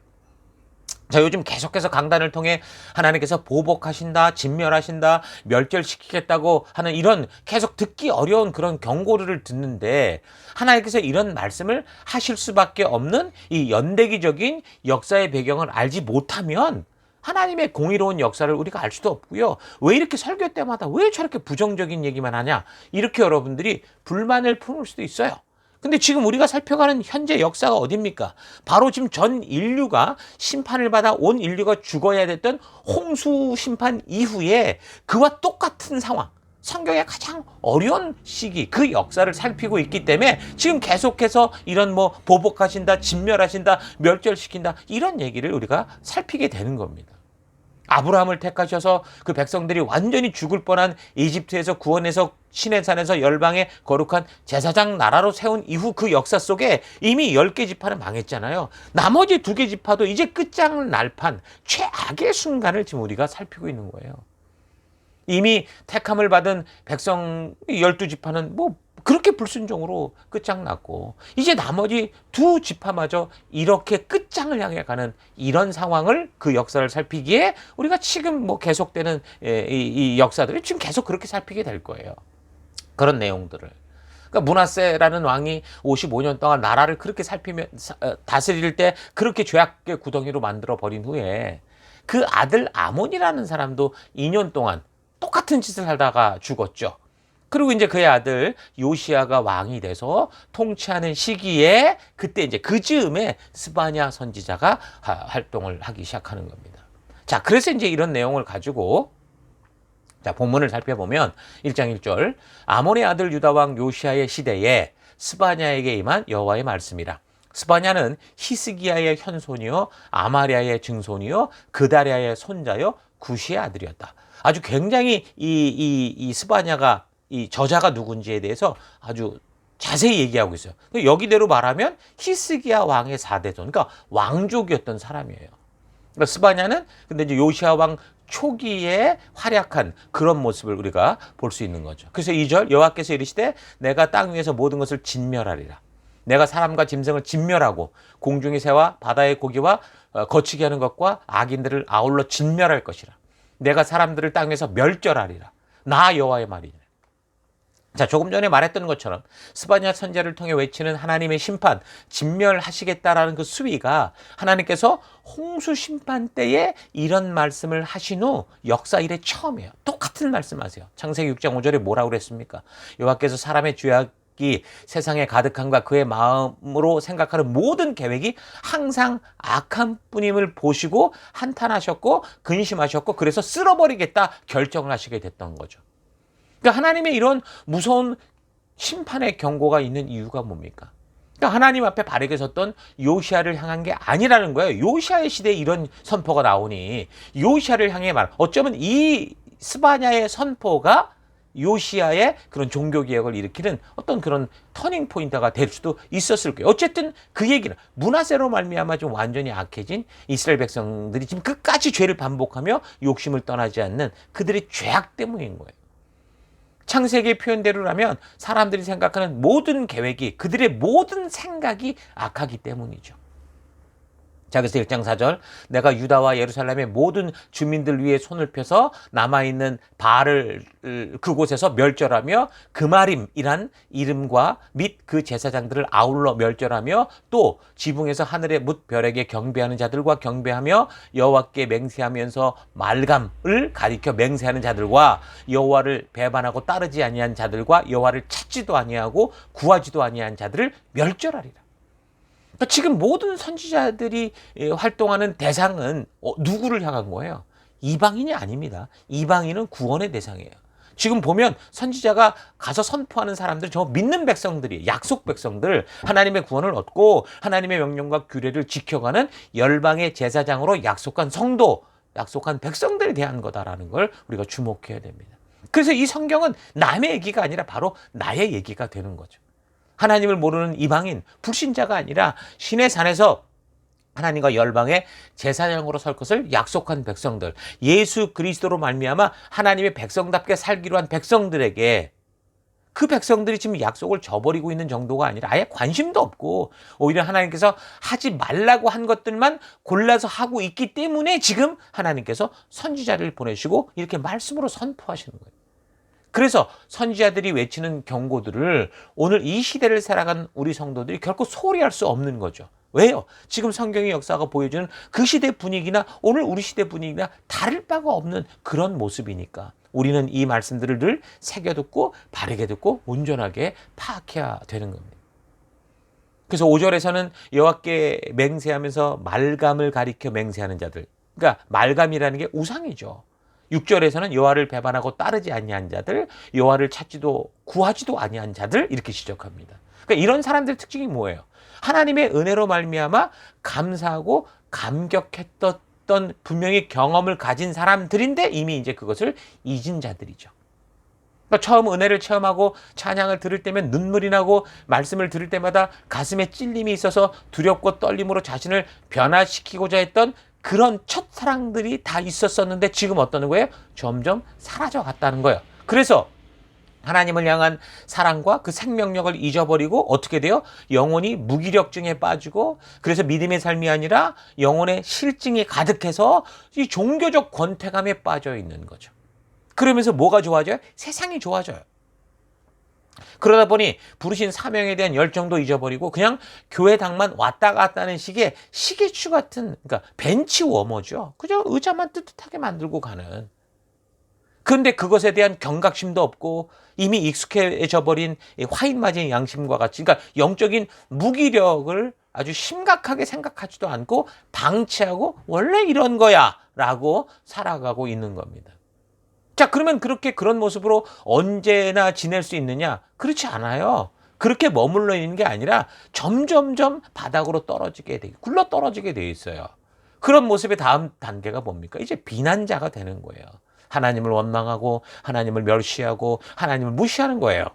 자, 요즘 계속해서 강단을 통해 하나님께서 보복하신다, 진멸하신다, 멸절시키겠다고 하는 이런 계속 듣기 어려운 그런 경고를 듣는데 하나님께서 이런 말씀을 하실 수밖에 없는 이 연대기적인 역사의 배경을 알지 못하면 하나님의 공의로운 역사를 우리가 알 수도 없고요. 왜 이렇게 설교 때마다 왜 저렇게 부정적인 얘기만 하냐? 이렇게 여러분들이 불만을 품을 수도 있어요. 근데 지금 우리가 살펴가는 현재 역사가 어딥니까? 바로 지금 전 인류가 심판을 받아 온 인류가 죽어야 됐던 홍수 심판 이후에 그와 똑같은 상황, 성경의 가장 어려운 시기, 그 역사를 살피고 있기 때문에 지금 계속해서 이런 뭐 보복하신다, 진멸하신다, 멸절시킨다 이런 얘기를 우리가 살피게 되는 겁니다. 아브라함을 택하셔서 그 백성들이 완전히 죽을 뻔한 이집트에서 구원해서 시내산에서 열방의 거룩한 제사장 나라로 세운 이후 그 역사 속에 이미 10개 지파는 망했잖아요. 나머지 2개 지파도 이제 끝장날 판 최악의 순간을 지금 우리가 살피고 있는 거예요. 이미 택함을 받은 백성 12지파는 뭐 그렇게 불순종으로 끝장났고 이제 나머지 2지파마저 이렇게 끝장을 향해 가는 이런 상황을 그 역사를 살피기에 우리가 지금 뭐 계속되는 이 역사들이 지금 계속 그렇게 살피게 될 거예요. 그런 내용들을. 그러니까 므낫세라는 왕이 55년 동안 나라를 그렇게 살피며 다스릴 때 그렇게 죄악의 구덩이로 만들어 버린 후에 그 아들 아몬이라는 사람도 2년 동안 똑같은 짓을 하다가 죽었죠. 그리고 이제 그의 아들 요시야가 왕이 돼서 통치하는 시기에 그때 이제 그 즈음에 스바냐 선지자가 활동을 하기 시작하는 겁니다. 자, 그래서 이제 이런 내용을 가지고 자, 본문을 살펴보면 1장 1절 아몬의 아들 유다 왕 요시야의 시대에 스바냐에게 임한 여호와의 말씀이라. 스바냐는 히스기야의 현손이요 아마리아의 증손이요 그다랴의 손자요 구시의 아들이었다. 아주 굉장히 이 스바냐가 이 저자가 누군지에 대해서 아주 자세히 얘기하고 있어요. 여기대로 말하면 히스기야 왕의 4대손, 그러니까 왕족이었던 사람이에요. 그러니까 스바냐는 근데 이제 요시야 왕 초기에 활약한 그런 모습을 우리가 볼 수 있는 거죠. 그래서 2절 여호와께서 이르시되 내가 땅 위에서 모든 것을 진멸하리라. 내가 사람과 짐승을 진멸하고 공중의 새와 바다의 고기와 거치게 하는 것과 악인들을 아울러 진멸할 것이라. 내가 사람들을 땅에서 멸절하리라. 나 여호와의 말이니라. 자, 조금 전에 말했던 것처럼 스바냐 선지자를 통해 외치는 하나님의 심판, 진멸하시겠다라는 그 수위가 하나님께서 홍수 심판 때에 이런 말씀을 하신 후 역사 이래 처음이에요. 똑같은 말씀하세요. 창세기 6장 5절에 뭐라고 그랬습니까? 여호와께서 사람의 죄악이 세상에 가득함과 그의 마음으로 생각하는 모든 계획이 항상 악한 뿐임을 보시고 한탄하셨고 근심하셨고 그래서 쓸어버리겠다 결정을 하시게 됐던 거죠. 그러니까 하나님의 이런 무서운 심판의 경고가 있는 이유가 뭡니까? 그러니까 하나님 앞에 바르게 섰던 요시야를 향한 게 아니라는 거예요. 요시야의 시대에 이런 선포가 나오니 요시야를 향해 말. 어쩌면 이 스바냐의 선포가 요시야의 그런 종교개혁을 일으키는 어떤 그런 터닝 포인트가 될 수도 있었을 거예요. 어쨌든 그 얘기는 므낫세로 말미암아 좀 완전히 악해진 이스라엘 백성들이 지금 끝까지 죄를 반복하며 욕심을 떠나지 않는 그들의 죄악 때문인 거예요. 창세기의 표현대로라면 사람들이 생각하는 모든 계획이 그들의 모든 생각이 악하기 때문이죠. 자, 그래서 1장 4절 내가 유다와 예루살렘의 모든 주민들 위에 손을 펴서 남아있는 바알을 그곳에서 멸절하며 그마림이란 이름과 및 그 제사장들을 아울러 멸절하며 또 지붕에서 하늘의 뭇 별에게 경배하는 자들과 경배하며 여호와께 맹세하면서 말감을 가리켜 맹세하는 자들과 여호와를 배반하고 따르지 아니한 자들과 여호와를 찾지도 아니하고 구하지도 아니한 자들을 멸절하리라. 지금 모든 선지자들이 활동하는 대상은 누구를 향한 거예요? 이방인이 아닙니다. 이방인은 구원의 대상이에요. 지금 보면 선지자가 가서 선포하는 사람들 저 믿는 백성들이 약속 백성들 하나님의 구원을 얻고 하나님의 명령과 규례를 지켜가는 열방의 제사장으로 약속한 성도, 약속한 백성들에 대한 거다라는 걸 우리가 주목해야 됩니다. 그래서 이 성경은 남의 얘기가 아니라 바로 나의 얘기가 되는 거죠. 하나님을 모르는 이방인, 불신자가 아니라 신의 산에서 하나님과 열방의 제사장으로 설 것을 약속한 백성들, 예수 그리스도로 말미암아 하나님의 백성답게 살기로 한 백성들에게 그 백성들이 지금 약속을 저버리고 있는 정도가 아니라 아예 관심도 없고 오히려 하나님께서 하지 말라고 한 것들만 골라서 하고 있기 때문에 지금 하나님께서 선지자를 보내시고 이렇게 말씀으로 선포하시는 거예요. 그래서 선지자들이 외치는 경고들을 오늘 이 시대를 살아가는 우리 성도들이 결코 소홀히 할 수 없는 거죠. 왜요? 지금 성경의 역사가 보여주는 그 시대 분위기나 오늘 우리 시대 분위기나 다를 바가 없는 그런 모습이니까 우리는 이 말씀들을 늘 새겨듣고 바르게 듣고 온전하게 파악해야 되는 겁니다. 그래서 5절에서는 여호와께 맹세하면서 말감을 가리켜 맹세하는 자들, 그러니까 말감이라는 게 우상이죠. 6절에서는 여호와를 배반하고 따르지 아니한 자들, 여호와를 찾지도 구하지도 아니한 자들 이렇게 지적합니다. 그러니까 이런 사람들의 특징이 뭐예요? 하나님의 은혜로 말미암아 감사하고 감격했던 분명히 경험을 가진 사람들인데 이미 이제 그것을 잊은 자들이죠. 그러니까 처음 은혜를 체험하고 찬양을 들을 때면 눈물이 나고 말씀을 들을 때마다 가슴에 찔림이 있어서 두렵고 떨림으로 자신을 변화시키고자 했던 그런 첫사랑들이 다 있었었는데 지금 어떠는 거예요? 점점 사라져갔다는 거예요. 그래서 하나님을 향한 사랑과 그 생명력을 잊어버리고 어떻게 돼요? 영혼이 무기력증에 빠지고 그래서 믿음의 삶이 아니라 영혼의 실증이 가득해서 이 종교적 권태감에 빠져 있는 거죠. 그러면서 뭐가 좋아져요? 세상이 좋아져요. 그러다 보니 부르신 사명에 대한 열정도 잊어버리고 그냥 교회당만 왔다 갔다 하는 식의 시계추 같은, 그러니까 벤치 워머죠. 그저 의자만 뜨뜻하게 만들고 가는. 그런데 그것에 대한 경각심도 없고 이미 익숙해져 버린 화인 맞은 양심과 같이, 그러니까 영적인 무기력을 아주 심각하게 생각하지도 않고 방치하고 원래 이런 거야 라고 살아가고 있는 겁니다. 자, 그러면 그런 모습으로 언제나 지낼 수 있느냐? 그렇지 않아요. 그렇게 머물러 있는 게 아니라 점점점 바닥으로 굴러 떨어지게 돼 있어요. 그런 모습의 다음 단계가 뭡니까? 이제 비난자가 되는 거예요. 하나님을 원망하고 하나님을 멸시하고 하나님을 무시하는 거예요.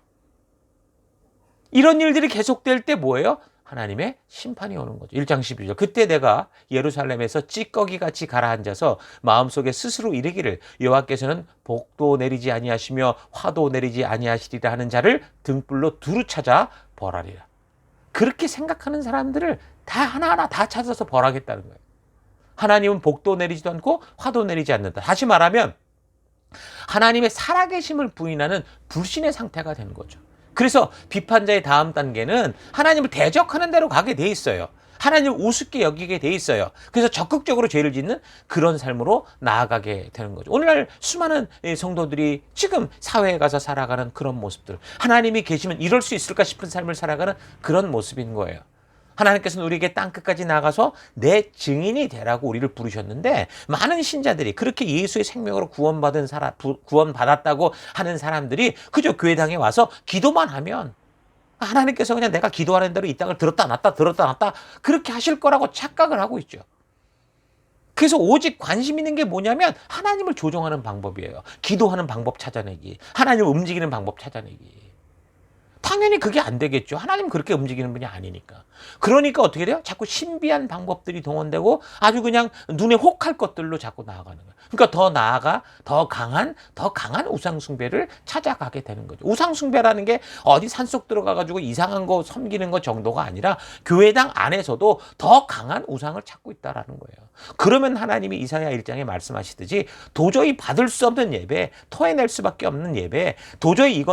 이런 일들이 계속될 때 뭐예요? 하나님의 심판이 오는 거죠. 1장 12절. 그때 내가 예루살렘에서 찌꺼기같이 가라앉아서 마음속에 스스로 이르기를 여호와께서는 복도 내리지 아니하시며 화도 내리지 아니하시리라 하는 자를 등불로 두루 찾아 벌하리라. 그렇게 생각하는 사람들을 다 하나하나 다 찾아서 벌하겠다는 거예요. 하나님은 복도 내리지도 않고 화도 내리지 않는다. 다시 말하면 하나님의 살아계심을 부인하는 불신의 상태가 되는 거죠. 그래서 비판자의 다음 단계는 하나님을 대적하는 대로 가게 돼 있어요. 하나님을 우습게 여기게 돼 있어요. 그래서 적극적으로 죄를 짓는 그런 삶으로 나아가게 되는 거죠. 오늘날 수많은 성도들이 지금 사회에 가서 살아가는 그런 모습들, 하나님이 계시면 이럴 수 있을까 싶은 삶을 살아가는 그런 모습인 거예요. 하나님께서는 우리에게 땅끝까지 나가서 내 증인이 되라고 우리를 부르셨는데 많은 신자들이 그렇게 예수의 생명으로 구원받았다고 하는 사람들이 그저 교회당에 와서 기도만 하면 하나님께서 그냥 내가 기도하는 대로 이 땅을 들었다 놨다 그렇게 하실 거라고 착각을 하고 있죠. 그래서 오직 관심 있는 게 뭐냐면 하나님을 조종하는 방법이에요. 기도하는 방법 찾아내기, 하나님을 움직이는 방법 찾아내기. 당연히 그게 안 되겠죠. 하나님 그렇게 움직이는 분이 아니니까. 그러니까 어떻게 돼요? 자꾸 신비한 방법들이 동원되고 아주 그냥 눈에 혹할 것들로 자꾸 나아가는 거예요. 그러니까 더 나아가 더 강한 우상 숭배를 찾아가게 되는 거죠. 우상 숭배라는 게 어디 산속 들어가가지고 이상한 거 섬기는 것 정도가 아니라 교회당 안에서도 더 강한 우상을 찾고 있다라는 거예요. 그러면 하나님이 이사야 1장에 말씀하시듯이 도저히 받을 수 없는 예배, 토해낼 수밖에 없는 예배, 도저히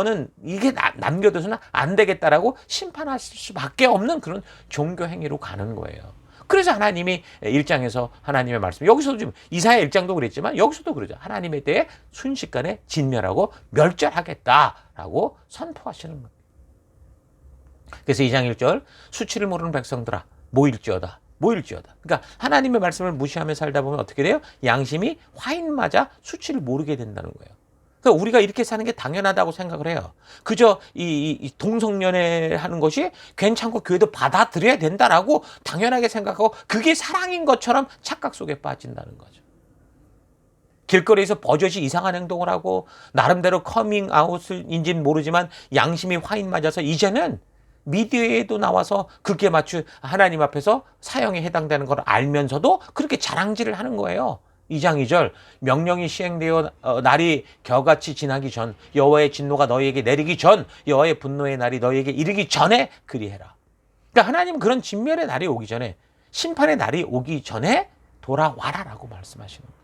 이게 남겨둬서는 안 되겠다라고 심판하실 수밖에 없는 그런 종교 행위로 가는 거예요. 그래서 하나님이 1장에서 하나님의 말씀, 여기서도 지금 이사야 1장도 그랬지만 여기서도 그러죠. 하나님에 대해 순식간에 진멸하고 멸절하겠다라고 선포하시는 겁니다. 그래서 2장 1절 수치를 모르는 백성들아 모일지어다. 그러니까 하나님의 말씀을 무시하며 살다 보면 어떻게 돼요? 양심이 화인 맞아 수치를 모르게 된다는 거예요. 그러니까 우리가 이렇게 사는 게 당연하다고 생각을 해요. 그저 이 동성연애 하는 것이 괜찮고 교회도 받아들여야 된다라고 당연하게 생각하고 그게 사랑인 것처럼 착각 속에 빠진다는 거죠. 길거리에서 버젓이 이상한 행동을 하고 나름대로 커밍아웃인지는 모르지만 양심이 화인 맞아서 이제는 미디어에도 나와서 그게 마치 하나님 앞에서 사형에 해당되는 걸 알면서도 그렇게 자랑질을 하는 거예요. 2장 2절 명령이 시행되어 날이 겨같이 지나기 전 여호와의 진노가 너희에게 내리기 전 여호와의 분노의 날이 너희에게 이르기 전에 그리해라. 그러니까 하나님은 그런 진멸의 날이 오기 전에, 심판의 날이 오기 전에 돌아와라라고 말씀하시는 거예요.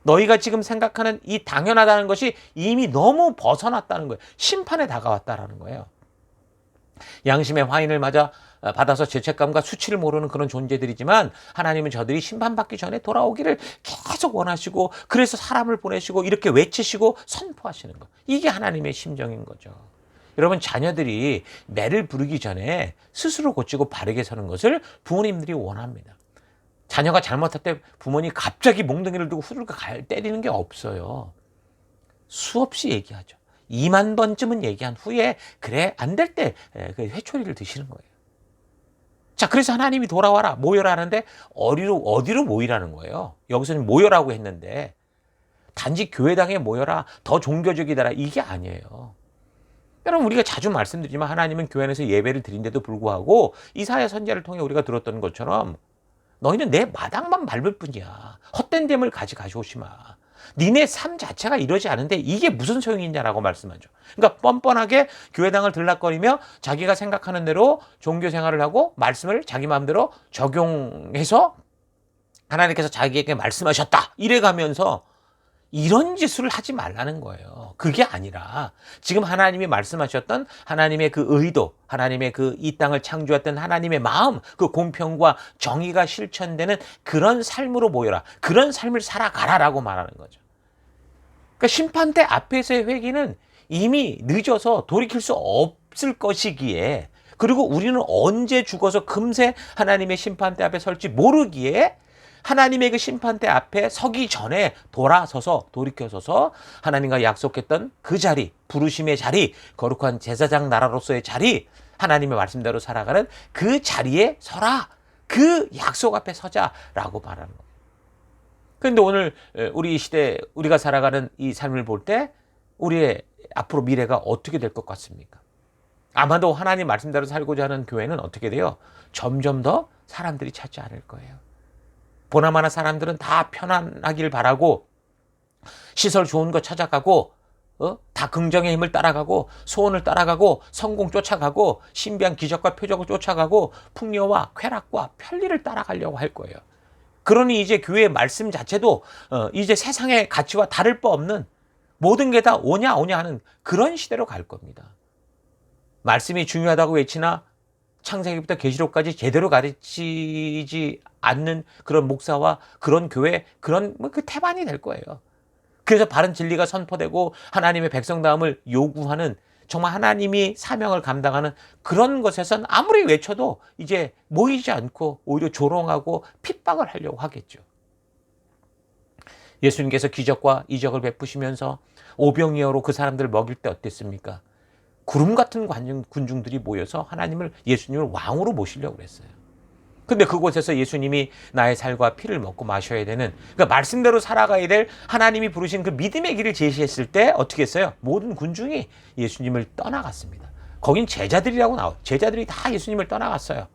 너희가 지금 생각하는 이 당연하다는 것이 이미 너무 벗어났다는 거예요. 심판에 다가왔다라는 거예요. 양심의 화인을 맞아 받아서 죄책감과 수치를 모르는 그런 존재들이지만 하나님은 저들이 심판받기 전에 돌아오기를 계속 원하시고 그래서 사람을 보내시고 이렇게 외치시고 선포하시는 것. 이게 하나님의 심정인 거죠. 여러분 자녀들이 매를 부르기 전에 스스로 고치고 바르게 서는 것을 부모님들이 원합니다. 자녀가 잘못할 때 부모님이 갑자기 몽둥이를 들고 후들겨 때리는 게 없어요. 수없이 얘기하죠. 2만 번쯤은 얘기한 후에 그래 안 될 때 회초리를 드시는 거예요. 자, 그래서 하나님이 돌아와라 모여라 하는데 어디로 모이라는 거예요. 여기서는 모여라고 했는데 단지 교회당에 모여라 더 종교적이다라 이게 아니에요. 여러분 우리가 자주 말씀드리지만 하나님은 교회 안에서 예배를 드린데도 불구하고 이사야 선지자를 통해 우리가 들었던 것처럼 너희는 내 마당만 밟을 뿐이야. 헛된 됨을 가져오지 마. 니네 삶 자체가 이러지 않은데 이게 무슨 소용이 있냐라고 말씀하죠. 그러니까 뻔뻔하게 교회당을 들락거리며 자기가 생각하는 대로 종교 생활을 하고 말씀을 자기 마음대로 적용해서 하나님께서 자기에게 말씀하셨다 이래가면서 이런 짓을 하지 말라는 거예요. 그게 아니라 지금 하나님이 말씀하셨던 하나님의 그 의도, 하나님의 그 이 땅을 창조했던 하나님의 마음, 그 공평과 정의가 실천되는 그런 삶으로 모여라. 그런 삶을 살아가라라고 말하는 거죠. 그러니까 심판대 앞에서의 회개는 이미 늦어서 돌이킬 수 없을 것이기에 그리고 우리는 언제 죽어서 금세 하나님의 심판대 앞에 설지 모르기에 하나님의 그 심판대 앞에 서기 전에 돌이켜서서 하나님과 약속했던 그 자리, 부르심의 자리, 거룩한 제사장 나라로서의 자리, 하나님의 말씀대로 살아가는 그 자리에 서라. 그 약속 앞에 서자라고 말하는 거예요. 그런데 오늘 우리 시대 우리가 살아가는 이 삶을 볼 때 우리의 앞으로 미래가 어떻게 될 것 같습니까? 아마도 하나님 말씀대로 살고자 하는 교회는 어떻게 돼요? 점점 더 사람들이 찾지 않을 거예요. 보나마나 사람들은 다 편안하길 바라고 시설 좋은 거 찾아가고 다 긍정의 힘을 따라가고 소원을 따라가고 성공 쫓아가고 신비한 기적과 표적을 쫓아가고 풍요와 쾌락과 편리를 따라가려고 할 거예요. 그러니 이제 교회의 말씀 자체도 이제 세상의 가치와 다를 바 없는 모든 게 다 오냐 하는 그런 시대로 갈 겁니다. 말씀이 중요하다고 외치나 창세기부터 계시록까지 제대로 가르치지 않는 그런 목사와 그런 교회, 그런 그 태반이 될 거예요. 그래서 바른 진리가 선포되고 하나님의 백성다움을 요구하는 정말 하나님이 사명을 감당하는 그런 것에선 아무리 외쳐도 이제 모이지 않고 오히려 조롱하고 핍박을 하려고 하겠죠. 예수님께서 기적과 이적을 베푸시면서 오병이어로 그 사람들을 먹일 때 어땠습니까? 구름 같은 군중들이 모여서 예수님을 왕으로 모시려고 그랬어요. 근데 그곳에서 예수님이 나의 살과 피를 먹고 마셔야 되는, 그러니까 말씀대로 살아가야 될 하나님이 부르신 그 믿음의 길을 제시했을 때 어떻게 했어요? 모든 군중이 예수님을 떠나갔습니다. 거긴 제자들이라고 나와요. 제자들이 다 예수님을 떠나갔어요.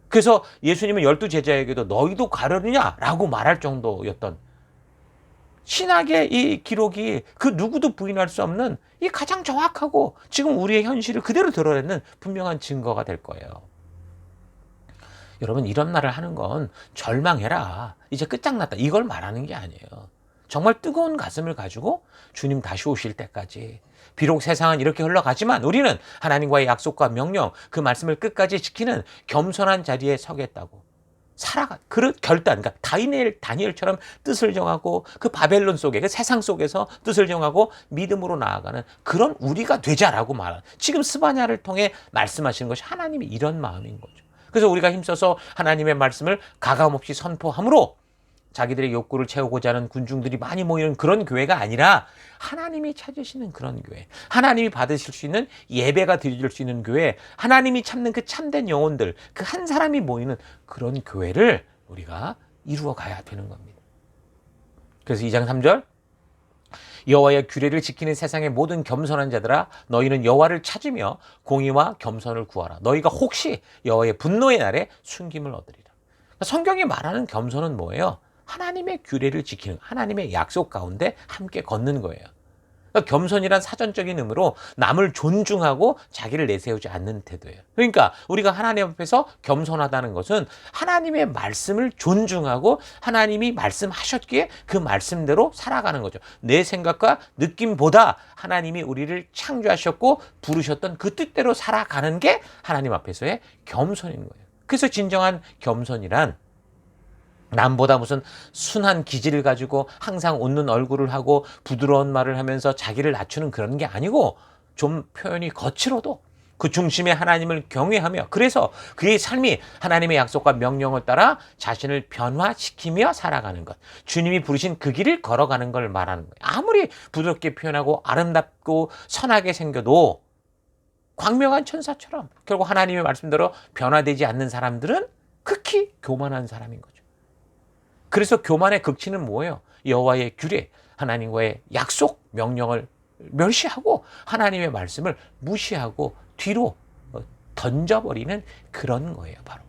그래서 예수님은 12제자에게도 너희도 가려느냐라고 말할 정도였던 신학의 이 기록이 그 누구도 부인할 수 없는 이 가장 정확하고 지금 우리의 현실을 그대로 드러내는 분명한 증거가 될 거예요. 여러분, 이런 말을 하는 건 절망해라, 이제 끝장났다, 이걸 말하는 게 아니에요. 정말 뜨거운 가슴을 가지고 주님 다시 오실 때까지, 비록 세상은 이렇게 흘러가지만 우리는 하나님과의 약속과 명령, 그 말씀을 끝까지 지키는 겸손한 자리에 서겠다고 그 결단, 그러니까 다니엘처럼 뜻을 정하고 그 바벨론 속에, 그 세상 속에서 뜻을 정하고 믿음으로 나아가는 그런 우리가 되자라고 말하는, 지금 스바냐를 통해 말씀하시는 것이 하나님이 이런 마음인 거죠. 그래서 우리가 힘써서 하나님의 말씀을 가감없이 선포함으로 자기들의 욕구를 채우고자 하는 군중들이 많이 모이는 그런 교회가 아니라 하나님이 찾으시는 그런 교회, 하나님이 받으실 수 있는 예배가 드릴 수 있는 교회, 하나님이 찾는 그 참된 영혼들, 그 한 사람이 모이는 그런 교회를 우리가 이루어 가야 되는 겁니다. 그래서 2장 3절, 여호와의 규례를 지키는 세상의 모든 겸손한 자들아, 너희는 여호와를 찾으며 공의와 겸손을 구하라. 너희가 혹시 여호와의 분노의 날에 순김을 얻으리라. 성경이 말하는 겸손은 뭐예요? 하나님의 규례를 지키는, 하나님의 약속 가운데 함께 걷는 거예요. 그러니까 겸손이란 사전적인 의미로 남을 존중하고 자기를 내세우지 않는 태도예요. 그러니까 우리가 하나님 앞에서 겸손하다는 것은 하나님의 말씀을 존중하고 하나님이 말씀하셨기에 그 말씀대로 살아가는 거죠. 내 생각과 느낌보다 하나님이 우리를 창조하셨고 부르셨던 그 뜻대로 살아가는 게 하나님 앞에서의 겸손인 거예요. 그래서 진정한 겸손이란 남보다 무슨 순한 기질을 가지고 항상 웃는 얼굴을 하고 부드러운 말을 하면서 자기를 낮추는 그런 게 아니고 좀 표현이 거칠어도 그 중심에 하나님을 경외하며 그래서 그의 삶이 하나님의 약속과 명령을 따라 자신을 변화시키며 살아가는 것. 주님이 부르신 그 길을 걸어가는 걸 말하는 거예요. 아무리 부드럽게 표현하고 아름답고 선하게 생겨도 광명한 천사처럼 결국 하나님의 말씀대로 변화되지 않는 사람들은 극히 교만한 사람인 거죠. 그래서 교만의 극치는 뭐예요? 여호와의 규례, 하나님과의 약속, 명령을 멸시하고 하나님의 말씀을 무시하고 뒤로 던져버리는 그런 거예요, 바로.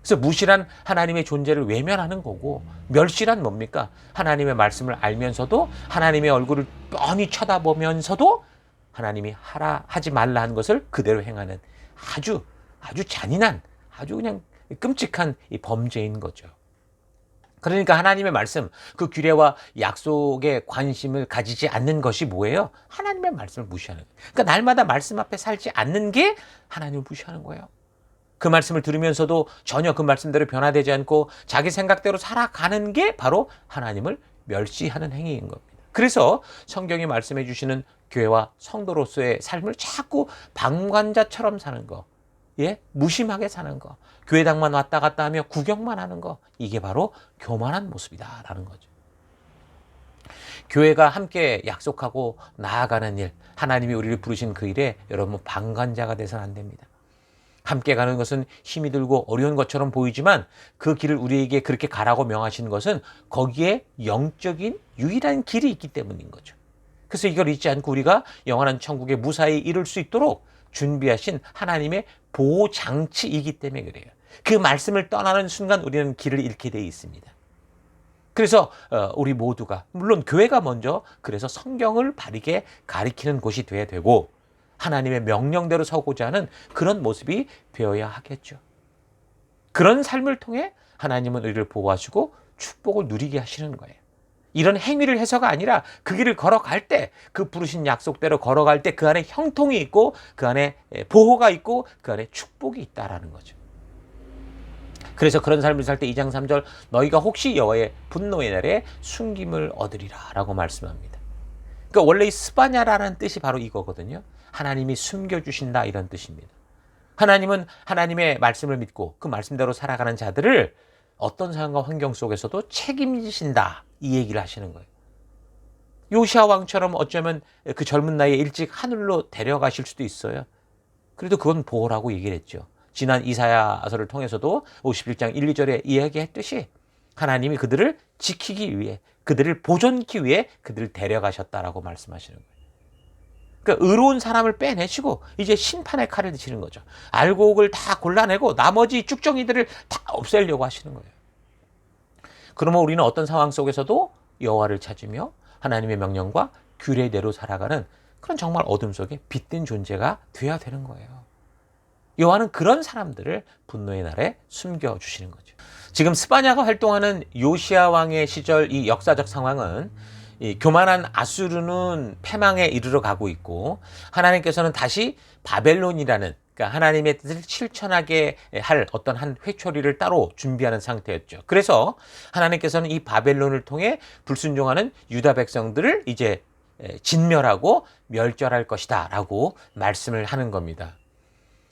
그래서 무시란 하나님의 존재를 외면하는 거고 멸시란 뭡니까? 하나님의 말씀을 알면서도 하나님의 얼굴을 뻔히 쳐다보면서도 하나님이 하지 말라 한 것을 그대로 행하는 아주 잔인한, 아주 그냥 끔찍한 이 범죄인 거죠. 그러니까 하나님의 말씀, 그 규례와 약속에 관심을 가지지 않는 것이 뭐예요? 하나님의 말씀을 무시하는 거예요. 그러니까 날마다 말씀 앞에 살지 않는 게 하나님을 무시하는 거예요. 그 말씀을 들으면서도 전혀 그 말씀대로 변화되지 않고 자기 생각대로 살아가는 게 바로 하나님을 멸시하는 행위인 겁니다. 그래서 성경이 말씀해 주시는 교회와 성도로서의 삶을 자꾸 방관자처럼 사는 거, 무심하게 사는 거, 교회당만 왔다 갔다 하며 구경만 하는 거, 이게 바로 교만한 모습이다라는 거죠. 교회가 함께 약속하고 나아가는 일, 하나님이 우리를 부르신 그 일에 여러분 방관자가 돼서는 안 됩니다. 함께 가는 것은 힘이 들고 어려운 것처럼 보이지만 그 길을 우리에게 그렇게 가라고 명하시는 것은 거기에 영적인 유일한 길이 있기 때문인 거죠. 그래서 이걸 잊지 않고 우리가 영원한 천국에 무사히 이룰 수 있도록 준비하신 하나님의 보호장치이기 때문에 그래요. 그 말씀을 떠나는 순간 우리는 길을 잃게 되어 있습니다. 그래서 우리 모두가, 물론 교회가 먼저 그래서 성경을 바르게 가리키는 곳이 되어야 되고 하나님의 명령대로 서고자 하는 그런 모습이 되어야 하겠죠. 그런 삶을 통해 하나님은 우리를 보호하시고 축복을 누리게 하시는 거예요. 이런 행위를 해서가 아니라 그 길을 걸어갈 때, 그 부르신 약속대로 걸어갈 때 그 안에 형통이 있고 그 안에 보호가 있고 그 안에 축복이 있다라는 거죠. 그래서 그런 삶을 살 때 2장 3절 너희가 혹시 여호와의 분노의 날에 숨김을 얻으리라 라고 말씀합니다. 그러니까 원래 이 스바냐라는 뜻이 바로 이거거든요. 하나님이 숨겨주신다 이런 뜻입니다. 하나님은 하나님의 말씀을 믿고 그 말씀대로 살아가는 자들을 어떤 상황과 환경 속에서도 책임지신다 이 얘기를 하시는 거예요. 요시아 왕처럼 어쩌면 그 젊은 나이에 일찍 하늘로 데려가실 수도 있어요. 그래도 그건 보호라고 얘기를 했죠. 지난 이사야서를 통해서도 51장 1, 2절에 이야기했듯이 하나님이 그들을 지키기 위해, 그들을 보존하기 위해 그들을 데려가셨다라고 말씀하시는 거예요. 그러니까 의로운 사람을 빼내시고 이제 심판의 칼을 드시는 거죠. 알곡을 다 골라내고 나머지 쭉정이들을 다 없애려고 하시는 거예요. 그러면 우리는 어떤 상황 속에서도 여호와를 찾으며 하나님의 명령과 규례대로 살아가는 그런 정말 어둠 속에 빛된 존재가 되어야 되는 거예요. 여호와는 그런 사람들을 분노의 날에 숨겨주시는 거죠. 지금 스바냐가 활동하는 요시아 왕의 시절 이 역사적 상황은 이 교만한 아수르는 패망에 이르러 가고 있고 하나님께서는 다시 바벨론이라는, 그러니까 하나님의 뜻을 실천하게 할 어떤 한 회초리를 따로 준비하는 상태였죠. 그래서 하나님께서는 이 바벨론을 통해 불순종하는 유다 백성들을 이제 진멸하고 멸절할 것이다 라고 말씀을 하는 겁니다.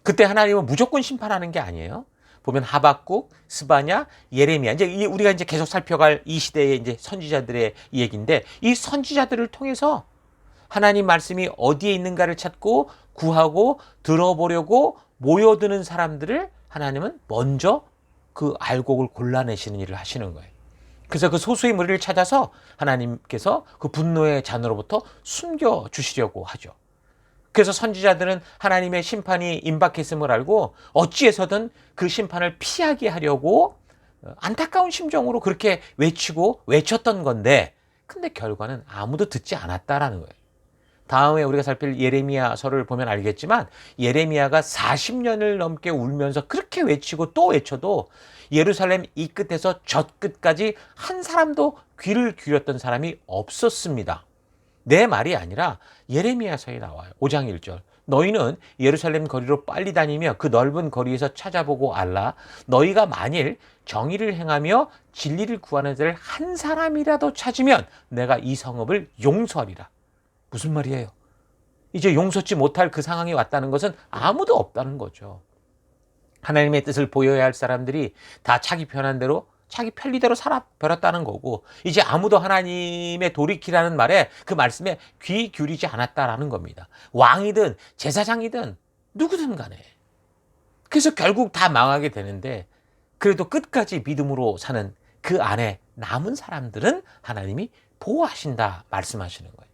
그때 하나님은 무조건 심판하는 게 아니에요. 보면 하박국, 스바냐, 예레미야, 이제 우리가 이제 계속 살펴갈 이 시대의 이제 선지자들의 얘기인데 이 선지자들을 통해서 하나님 말씀이 어디에 있는가를 찾고 구하고 들어보려고 모여드는 사람들을 하나님은 먼저 그 알곡을 골라내시는 일을 하시는 거예요. 그래서 그 소수의 무리를 찾아서 하나님께서 그 분노의 잔으로부터 숨겨주시려고 하죠. 그래서 선지자들은 하나님의 심판이 임박했음을 알고 어찌해서든 그 심판을 피하게 하려고 안타까운 심정으로 그렇게 외쳤던 건데 근데 결과는 아무도 듣지 않았다라는 거예요. 다음에 우리가 살필 예레미야서를 보면 알겠지만 예레미야가 40년을 넘게 울면서 그렇게 외치고 또 외쳐도 예루살렘 이 끝에서 저 끝까지 한 사람도 귀를 기울였던 사람이 없었습니다. 내 말이 아니라 예레미야서에 나와요. 5장 1절. 너희는 예루살렘 거리로 빨리 다니며 그 넓은 거리에서 찾아보고 알라. 너희가 만일 정의를 행하며 진리를 구하는 자를 한 사람이라도 찾으면 내가 이 성읍을 용서하리라. 무슨 말이에요? 이제 용서치 못할 그 상황이 왔다는 것은 아무도 없다는 거죠. 하나님의 뜻을 보여야 할 사람들이 다 자기 편한 대로 자기 편리대로 살아버렸다는 거고 이제 아무도 하나님의 돌이키라는 말에 그 말씀에 귀 기울이지 않았다라는 겁니다. 왕이든 제사장이든 누구든 간에. 그래서 결국 다 망하게 되는데 그래도 끝까지 믿음으로 사는 그 안에 남은 사람들은 하나님이 보호하신다 말씀하시는 거예요.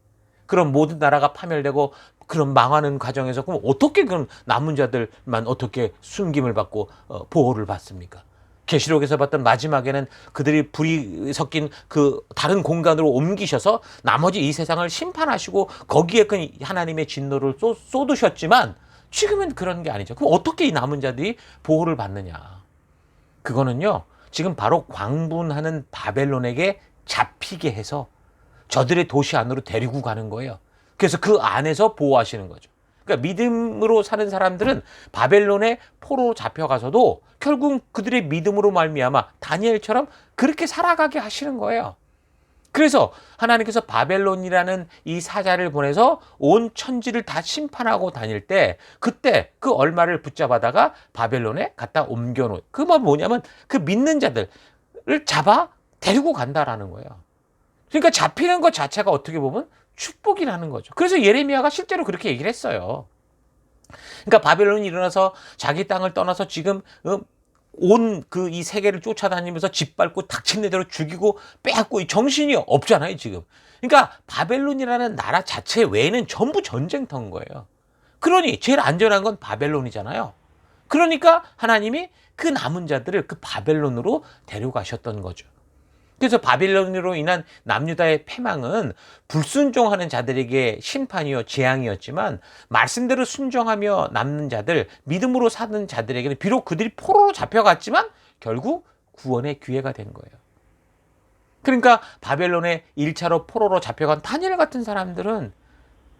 그럼 모든 나라가 파멸되고 그런 망하는 과정에서 그럼 어떻게 그럼 남은 자들만 어떻게 숨김을 받고 보호를 받습니까? 계시록에서 봤던 마지막에는 그들이 불이 섞인 그 다른 공간으로 옮기셔서 나머지 이 세상을 심판하시고 거기에 그 하나님의 진노를 쏟으셨지만 지금은 그런 게 아니죠. 그럼 어떻게 이 남은 자들이 보호를 받느냐? 그거는요. 지금 바로 광분하는 바벨론에게 잡히게 해서 저들의 도시 안으로 데리고 가는 거예요. 그래서 그 안에서 보호하시는 거죠. 그러니까 믿음으로 사는 사람들은 바벨론의 포로로 잡혀가서도 결국 그들의 믿음으로 말미암아 다니엘처럼 그렇게 살아가게 하시는 거예요. 그래서 하나님께서 바벨론이라는 이 사자를 보내서 온 천지를 다 심판하고 다닐 때 그때 그 얼마를 붙잡아다가 바벨론에 갖다 옮겨놓은 그 말 뭐냐면 그 믿는 자들을 잡아 데리고 간다라는 거예요. 그러니까 잡히는 것 자체가 어떻게 보면 축복이라는 거죠. 그래서 예레미야가 실제로 그렇게 얘기를 했어요. 그러니까 바벨론이 일어나서 자기 땅을 떠나서 지금 온 그 이 세계를 쫓아다니면서 짓밟고 닥친 대로 죽이고 빼앗고 이 정신이 없잖아요, 지금. 그러니까 바벨론이라는 나라 자체 외에는 전부 전쟁터인 거예요. 그러니 제일 안전한 건 바벨론이잖아요. 그러니까 하나님이 그 남은 자들을 그 바벨론으로 데려가셨던 거죠. 그래서 바빌론으로 인한 남유다의 패망은 불순종하는 자들에게 심판이요 재앙이었지만 말씀대로 순종하며 남는 자들, 믿음으로 사는 자들에게는 비록 그들이 포로로 잡혀갔지만 결국 구원의 기회가 된 거예요. 그러니까 바벨론에 1차로 포로로 잡혀간 다니엘 같은 사람들은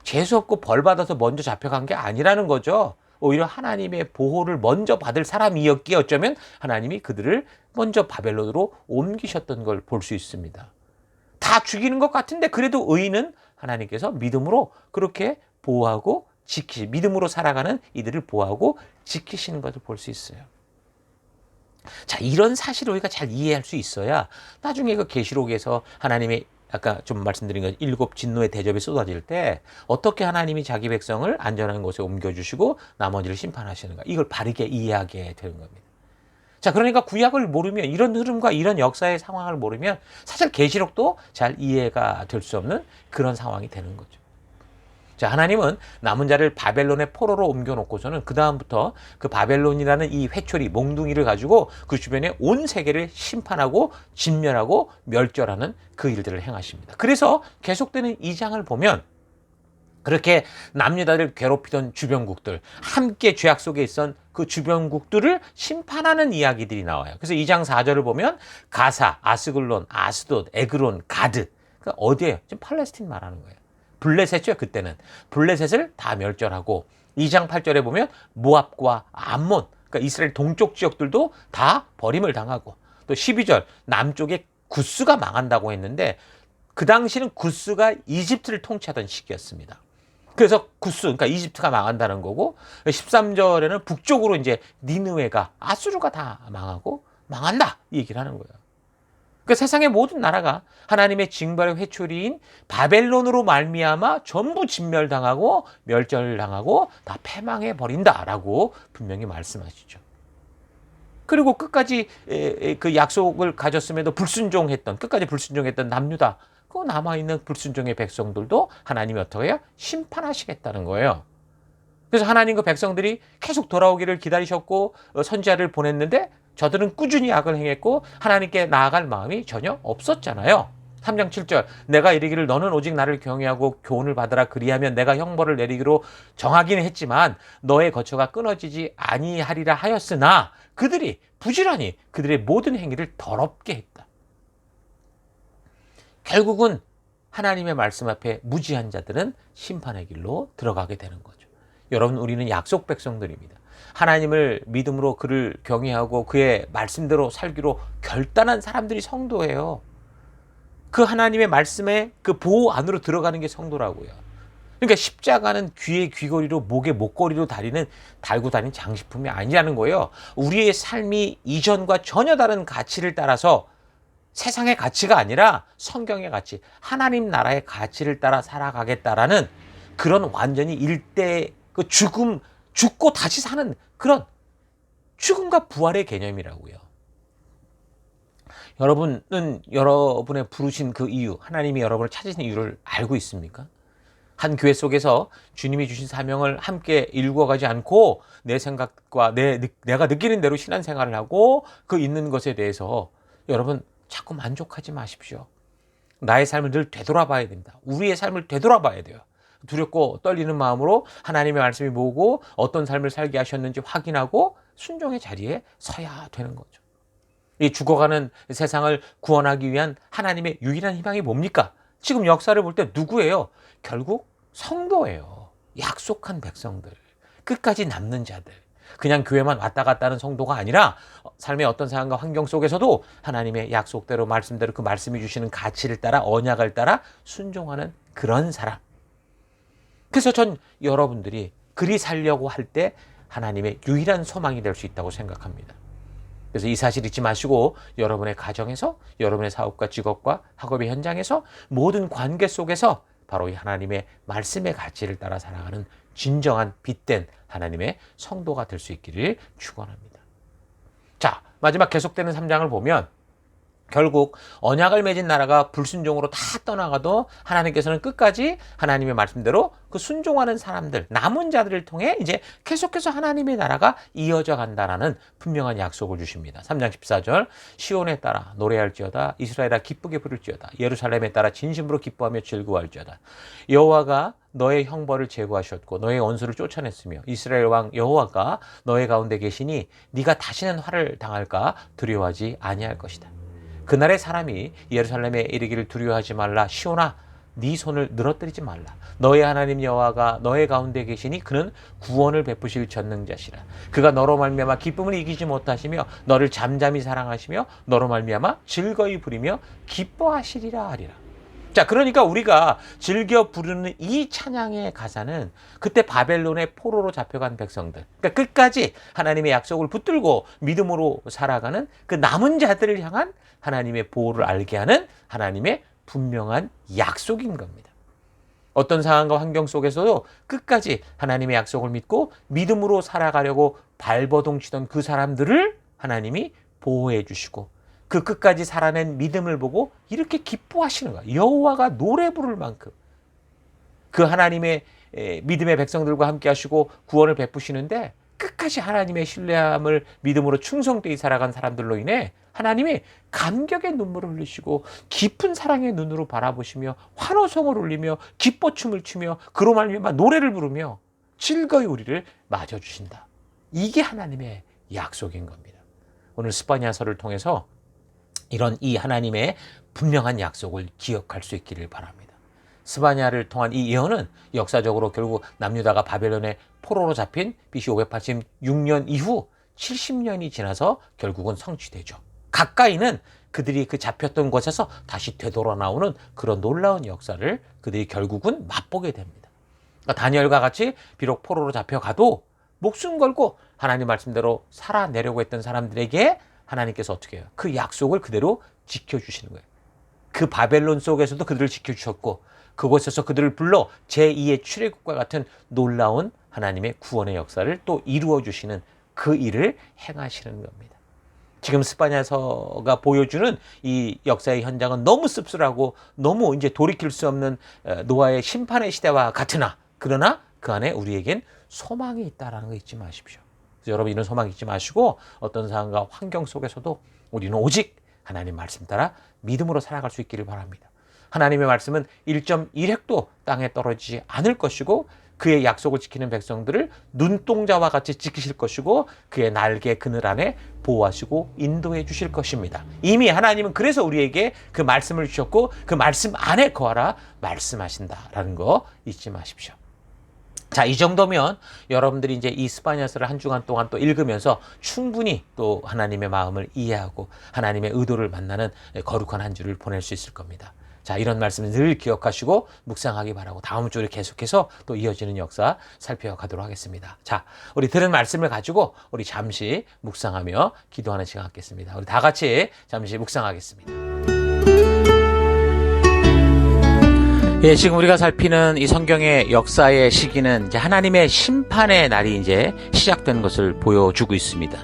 재수 없고 벌 받아서 먼저 잡혀간 게 아니라는 거죠. 오히려 하나님의 보호를 먼저 받을 사람이었기에 어쩌면 하나님이 그들을 먼저 바벨론으로 옮기셨던 걸 볼 수 있습니다. 다 죽이는 것 같은데 그래도 의인은 하나님께서 믿음으로 그렇게 보호하고 믿음으로 살아가는 이들을 보호하고 지키시는 것을 볼 수 있어요. 자, 이런 사실을 우리가 잘 이해할 수 있어야 나중에 그 계시록에서 하나님의 아까 좀 말씀드린 것 7 진노의 대접이 쏟아질 때 어떻게 하나님이 자기 백성을 안전한 곳에 옮겨주시고 나머지를 심판하시는가 이걸 바르게 이해하게 되는 겁니다. 자, 그러니까 구약을 모르면 이런 흐름과 이런 역사의 상황을 모르면 사실 계시록도 잘 이해가 될 수 없는 그런 상황이 되는 거죠. 자, 하나님은 남은 자를 바벨론의 포로로 옮겨놓고서는 그 다음부터 그 바벨론이라는 이 회초리 몽둥이를 가지고 그 주변에 온 세계를 심판하고 진멸하고 멸절하는 그 일들을 행하십니다. 그래서 계속되는 이 장을 보면 그렇게 남유다를 괴롭히던 주변국들, 함께 죄악 속에 있던 그 주변국들을 심판하는 이야기들이 나와요. 그래서 2장 4절을 보면 가사, 아스글론, 아스돗, 에그론, 가드. 그러니까 어디예요? 지금 팔레스틴 말하는 거예요. 블레셋이죠, 그때는. 블레셋을 다 멸절하고 2장 8절에 보면 모압과 암몬, 그러니까 이스라엘 동쪽 지역들도 다 버림을 당하고 또 12절 남쪽에 구스가 망한다고 했는데 그 당시는 구스가 이집트를 통치하던 시기였습니다. 그래서 구스, 그러니까 이집트가 망한다는 거고 13절에는 북쪽으로 이제 니느웨가 아수르가 다 망하고 망한다 이 얘기를 하는 거예요. 그 세상의 모든 나라가 하나님의 징벌의 회초리인 바벨론으로 말미암아 전부 진멸당하고 멸절당하고 다 패망해 버린다라고 분명히 말씀하시죠. 그리고 끝까지 그 약속을 가졌음에도 끝까지 불순종했던 남유다, 그 남아있는 불순종의 백성들도 하나님이 어떻게 해요? 심판하시겠다는 거예요. 그래서 하나님 그 백성들이 계속 돌아오기를 기다리셨고 선지자를 보냈는데 저들은 꾸준히 악을 행했고 하나님께 나아갈 마음이 전혀 없었잖아요. 3장 7절 내가 이르기를 너는 오직 나를 경외하고 교훈을 받으라 그리하면 내가 형벌을 내리기로 정하기는 했지만 너의 거처가 끊어지지 아니하리라 하였으나 그들이 부지런히 그들의 모든 행위를 더럽게 했다. 결국은 하나님의 말씀 앞에 무지한 자들은 심판의 길로 들어가게 되는 거죠. 여러분, 우리는 약속 백성들입니다. 하나님을 믿음으로 그를 경외하고 그의 말씀대로 살기로 결단한 사람들이 성도예요. 그 하나님의 말씀에 그 보호 안으로 들어가는 게 성도라고요. 그러니까 십자가는 귀에 귀걸이로 목에 목걸이로 달고 다니는 장식품이 아니라는 거예요. 우리의 삶이 이전과 전혀 다른 가치를 따라서 세상의 가치가 아니라 성경의 가치, 하나님 나라의 가치를 따라 살아가겠다라는 그런 완전히 일대 그 죽고 다시 사는 그런 죽음과 부활의 개념이라고요. 여러분은 여러분의 부르신 그 이유, 하나님이 여러분을 찾으신 이유를 알고 있습니까? 한 교회 속에서 주님이 주신 사명을 함께 일구어가지 않고 내 생각과 내가 느끼는 대로 신앙생활을 하고 그 있는 것에 대해서 여러분 자꾸 만족하지 마십시오. 나의 삶을 늘 되돌아봐야 됩니다. 우리의 삶을 되돌아봐야 돼요. 두렵고 떨리는 마음으로 하나님의 말씀이 뭐고 어떤 삶을 살게 하셨는지 확인하고 순종의 자리에 서야 되는 거죠. 이 죽어가는 세상을 구원하기 위한 하나님의 유일한 희망이 뭡니까? 지금 역사를 볼 때 누구예요? 결국 성도예요. 약속한 백성들, 끝까지 남는 자들, 그냥 교회만 왔다 갔다 하는 성도가 아니라 삶의 어떤 상황과 환경 속에서도 하나님의 약속대로 말씀대로 그 말씀이 주시는 가치를 따라 언약을 따라 순종하는 그런 사람. 그래서 전 여러분들이 그리 살려고 할 때 하나님의 유일한 소망이 될 수 있다고 생각합니다. 그래서 이 사실 잊지 마시고 여러분의 가정에서, 여러분의 사업과 직업과 학업의 현장에서 모든 관계 속에서 바로 이 하나님의 말씀의 가치를 따라 살아가는 진정한 빛된 하나님의 성도가 될 수 있기를 축원합니다. 자, 마지막 계속되는 3장을 보면 결국 언약을 맺은 나라가 불순종으로 다 떠나가도 하나님께서는 끝까지 하나님의 말씀대로 그 순종하는 사람들, 남은 자들을 통해 이제 계속해서 하나님의 나라가 이어져 간다라는 분명한 약속을 주십니다. 3장 14절 시온에 따라 노래할지어다 이스라엘아 기쁘게 부를지어다 예루살렘에 따라 진심으로 기뻐하며 즐거워할지어다 여호와가 너의 형벌을 제거하셨고 너의 원수를 쫓아냈으며 이스라엘 왕 여호와가 너의 가운데 계시니 네가 다시는 화를 당할까 두려워하지 아니할 것이다. 그날의 사람이 예루살렘에 이르기를 두려워하지 말라 시온아 네 손을 늘어뜨리지 말라 너의 하나님 여호와가 너의 가운데 계시니 그는 구원을 베푸실 전능자시라 그가 너로 말미암아 기쁨을 이기지 못하시며 너를 잠잠히 사랑하시며 너로 말미암아 즐거이 부리며 기뻐하시리라 하리라. 자, 그러니까 우리가 즐겨 부르는 이 찬양의 가사는 그때 바벨론의 포로로 잡혀간 백성들, 그러니까 끝까지 하나님의 약속을 붙들고 믿음으로 살아가는 그 남은 자들을 향한 하나님의 보호를 알게 하는 하나님의 분명한 약속인 겁니다. 어떤 상황과 환경 속에서도 끝까지 하나님의 약속을 믿고 믿음으로 살아가려고 발버둥 치던 그 사람들을 하나님이 보호해 주시고 그 끝까지 살아낸 믿음을 보고 이렇게 기뻐하시는 거야. 여호와가 노래 부를 만큼 그 하나님의 믿음의 백성들과 함께 하시고 구원을 베푸시는데 끝까지 하나님의 신뢰함을 믿음으로 충성되이 살아간 사람들로 인해 하나님이 감격의 눈물을 흘리시고 깊은 사랑의 눈으로 바라보시며 환호성을 울리며 기뻐춤을 추며 그로 말미암아 노래를 부르며 즐거이 우리를 맞아주신다. 이게 하나님의 약속인 겁니다. 오늘 스바냐서를 통해서 이런 이 하나님의 분명한 약속을 기억할 수 있기를 바랍니다. 스바냐를 통한 이 예언은 역사적으로 결국 남유다가 바벨론의 포로로 잡힌 BC 586년 이후 70년이 지나서 결국은 성취되죠. 가까이는 그들이 그 잡혔던 곳에서 다시 되돌아 나오는 그런 놀라운 역사를 그들이 결국은 맛보게 됩니다. 그러니까 다니엘과 같이 비록 포로로 잡혀가도 목숨 걸고 하나님 말씀대로 살아내려고 했던 사람들에게 하나님께서 어떻게 해요? 그 약속을 그대로 지켜주시는 거예요. 그 바벨론 속에서도 그들을 지켜주셨고 그곳에서 그들을 불러 제2의 출애굽과 같은 놀라운 하나님의 구원의 역사를 또 이루어주시는 그 일을 행하시는 겁니다. 지금 스바냐서가 보여주는 이 역사의 현장은 너무 씁쓸하고 너무 이제 돌이킬 수 없는 노아의 심판의 시대와 같으나 그러나 그 안에 우리에겐 소망이 있다는 거 잊지 마십시오. 그래서 여러분 이런 소망 잊지 마시고 어떤 상황과 환경 속에서도 우리는 오직 하나님 말씀 따라 믿음으로 살아갈 수 있기를 바랍니다. 하나님의 말씀은 1.1획도 땅에 떨어지지 않을 것이고 그의 약속을 지키는 백성들을 눈동자와 같이 지키실 것이고 그의 날개 그늘 안에 보호하시고 인도해 주실 것입니다. 이미 하나님은 그래서 우리에게 그 말씀을 주셨고 그 말씀 안에 거하라 말씀하신다라는 거 잊지 마십시오. 자, 이 정도면 여러분들이 이제 이 스바냐서를 한 주간 동안 또 읽으면서 충분히 또 하나님의 마음을 이해하고 하나님의 의도를 만나는 거룩한 한 주를 보낼 수 있을 겁니다. 자, 이런 말씀을 늘 기억하시고 묵상하기 바라고 다음 주에 계속해서 또 이어지는 역사 살펴가도록 하겠습니다. 자, 우리 들은 말씀을 가지고 우리 잠시 묵상하며 기도하는 시간 갖겠습니다. 우리 다 같이 잠시 묵상하겠습니다. 예, 지금 우리가 살피는 이 성경의 역사의 시기는 이제 하나님의 심판의 날이 이제 시작된 것을 보여주고 있습니다.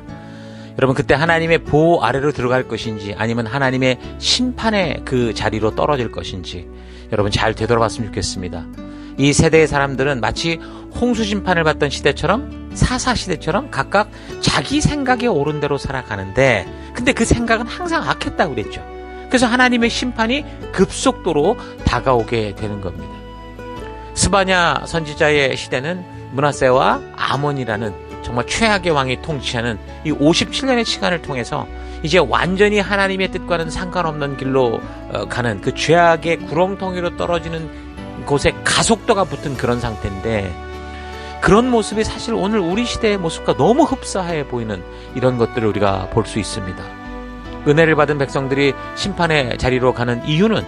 여러분, 그때 하나님의 보호 아래로 들어갈 것인지 아니면 하나님의 심판의 그 자리로 떨어질 것인지 여러분 잘 되돌아봤으면 좋겠습니다. 이 세대의 사람들은 마치 홍수 심판을 받던 시대처럼 사사 시대처럼 각각 자기 생각에 옳은 대로 살아가는데 근데 그 생각은 항상 악했다고 그랬죠. 그래서 하나님의 심판이 급속도로 다가오게 되는 겁니다. 스바냐 선지자의 시대는 므낫세와 아몬이라는 정말 최악의 왕이 통치하는 이 57년의 시간을 통해서 이제 완전히 하나님의 뜻과는 상관없는 길로 가는 그 죄악의 구렁텅이로 떨어지는 곳에 가속도가 붙은 그런 상태인데 그런 모습이 사실 오늘 우리 시대의 모습과 너무 흡사해 보이는 이런 것들을 우리가 볼 수 있습니다. 은혜를 받은 백성들이 심판의 자리로 가는 이유는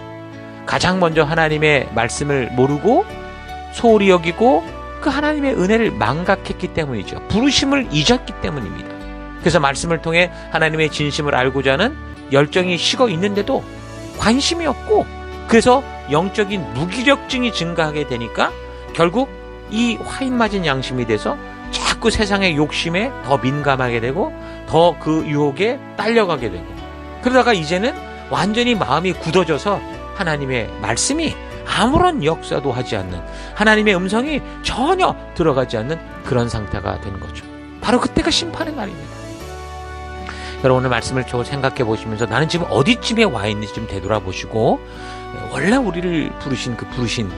가장 먼저 하나님의 말씀을 모르고 소홀히 여기고 그 하나님의 은혜를 망각했기 때문이죠. 부르심을 잊었기 때문입니다. 그래서 말씀을 통해 하나님의 진심을 알고자 하는 열정이 식어 있는데도 관심이 없고 그래서 영적인 무기력증이 증가하게 되니까 결국 이 화인 맞은 양심이 돼서 자꾸 세상의 욕심에 더 민감하게 되고 더 그 유혹에 딸려가게 되고 그러다가 이제는 완전히 마음이 굳어져서 하나님의 말씀이 아무런 역사도 하지 않는 하나님의 음성이 전혀 들어가지 않는 그런 상태가 된 거죠. 바로 그때가 심판의 날입니다. 여러분 오늘 말씀을 좀 생각해 보시면서 나는 지금 어디쯤에 와 있는지 좀 되돌아보시고 원래 우리를 부르신 그 부르신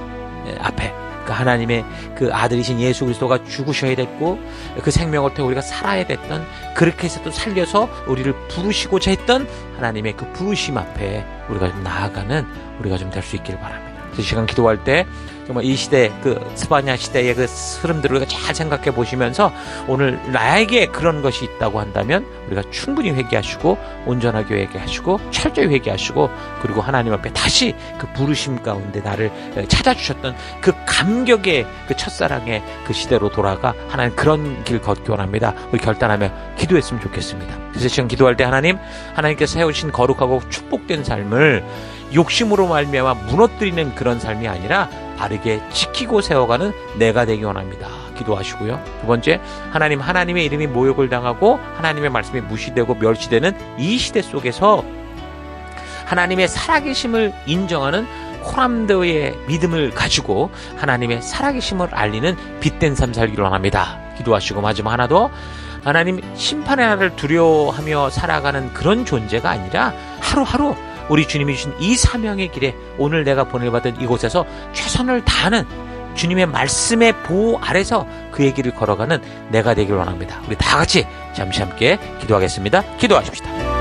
앞에 그 하나님의 그 아들이신 예수 그리스도가 죽으셔야 됐고 그 생명을 통해 우리가 살아야 됐던 그렇게 해서 또 살려서 우리를 부르시고자 했던 하나님의 그 부르심 앞에 우리가 좀 나아가는 우리가 좀 될 수 있길 바랍니다. 그 시간 기도할 때 정말 이 시대 그 스바냐 시대의 그 흐름들을 우리가 잘 생각해 보시면서 오늘 나에게 그런 것이 있다고 한다면 우리가 충분히 회개하시고 온전하게 회개하시고 철저히 회개하시고 그리고 하나님 앞에 다시 그 부르심 가운데 나를 찾아주셨던 그 감격의 그 첫사랑의 그 시대로 돌아가 하나님 그런 길 걷기 원합니다. 우리 결단하며 기도했으면 좋겠습니다. 그래서 지금 기도할 때 하나님께서 세우신 거룩하고 축복된 삶을 욕심으로 말미암아 무너뜨리는 그런 삶이 아니라 바르게 지키고 세워가는 내가 되기 원합니다. 기도하시고요. 두 번째, 하나님의 이름이 모욕을 당하고 하나님의 말씀이 무시되고 멸시되는 이 시대 속에서 하나님의 살아계심을 인정하는 코람드의 믿음을 가지고 하나님의 살아계심을 알리는 빛된 삶 살기를 원합니다. 기도하시고 마지막 하나 더, 하나님 심판의 날을 두려워하며 살아가는 그런 존재가 아니라 하루하루 우리 주님이 주신 이 사명의 길에 오늘 내가 보내받은 이곳에서 최선을 다하는 주님의 말씀의 보호 아래서 그의 길을 걸어가는 내가 되길 원합니다. 우리 다 같이 잠시 함께 기도하겠습니다. 기도하십시다.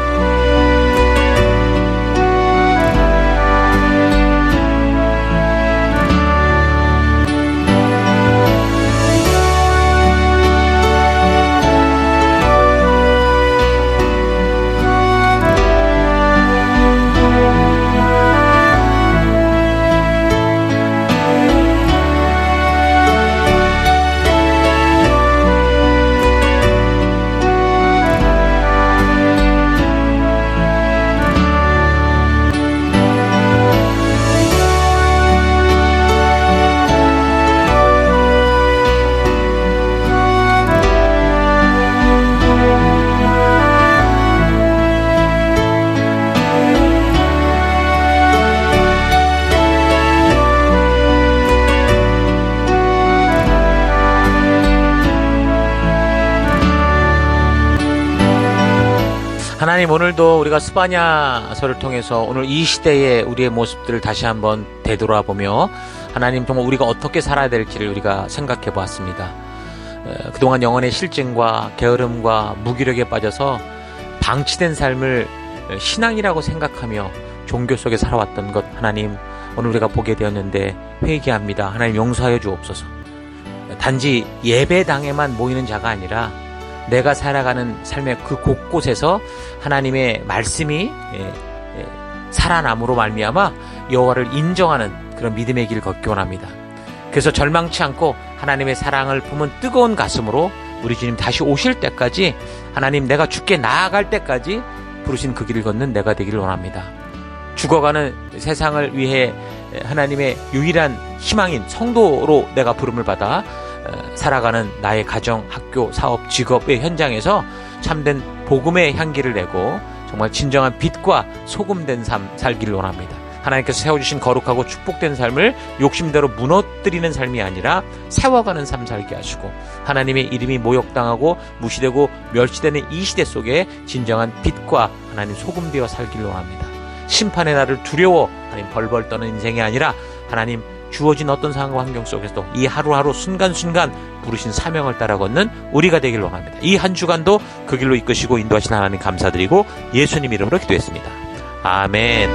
하나님, 오늘도 우리가 스바냐서를 통해서 오늘 이 시대의 우리의 모습들을 다시 한번 되돌아보며 하나님, 정말 우리가 어떻게 살아야 될지를 우리가 생각해 보았습니다. 그동안 영혼의 실증과 게으름과 무기력에 빠져서 방치된 삶을 신앙이라고 생각하며 종교 속에 살아왔던 것, 하나님, 오늘 우리가 보게 되었는데 회개합니다. 하나님, 용서하여 주옵소서. 단지 예배당에만 모이는 자가 아니라 내가 살아가는 삶의 그 곳곳에서 하나님의 말씀이 살아남으로 말미암아 여호와를 인정하는 그런 믿음의 길 걷기 원합니다. 그래서 절망치 않고 하나님의 사랑을 품은 뜨거운 가슴으로 우리 주님 다시 오실 때까지, 하나님, 내가 주께 나아갈 때까지 부르신 그 길을 걷는 내가 되기를 원합니다. 죽어가는 세상을 위해 하나님의 유일한 희망인 성도로 내가 부름을 받아 살아가는 나의 가정, 학교, 사업, 직업의 현장에서 참된 복음의 향기를 내고 정말 진정한 빛과 소금된 삶 살기를 원합니다. 하나님께서 세워주신 거룩하고 축복된 삶을 욕심대로 무너뜨리는 삶이 아니라 세워가는 삶 살게 하시고, 하나님의 이름이 모욕당하고 무시되고 멸시되는 이 시대 속에 진정한 빛과 하나님 소금되어 살기를 원합니다. 심판의 날을 두려워 하나님 벌벌 떠는 인생이 아니라 하나님 주어진 어떤 상황과 환경 속에서도 이 하루하루 순간순간 부르신 사명을 따라 걷는 우리가 되길 원합니다. 이 한 주간도 그 길로 이끄시고 인도하신 하나님 감사드리고 예수님 이름으로 기도했습니다. 아멘.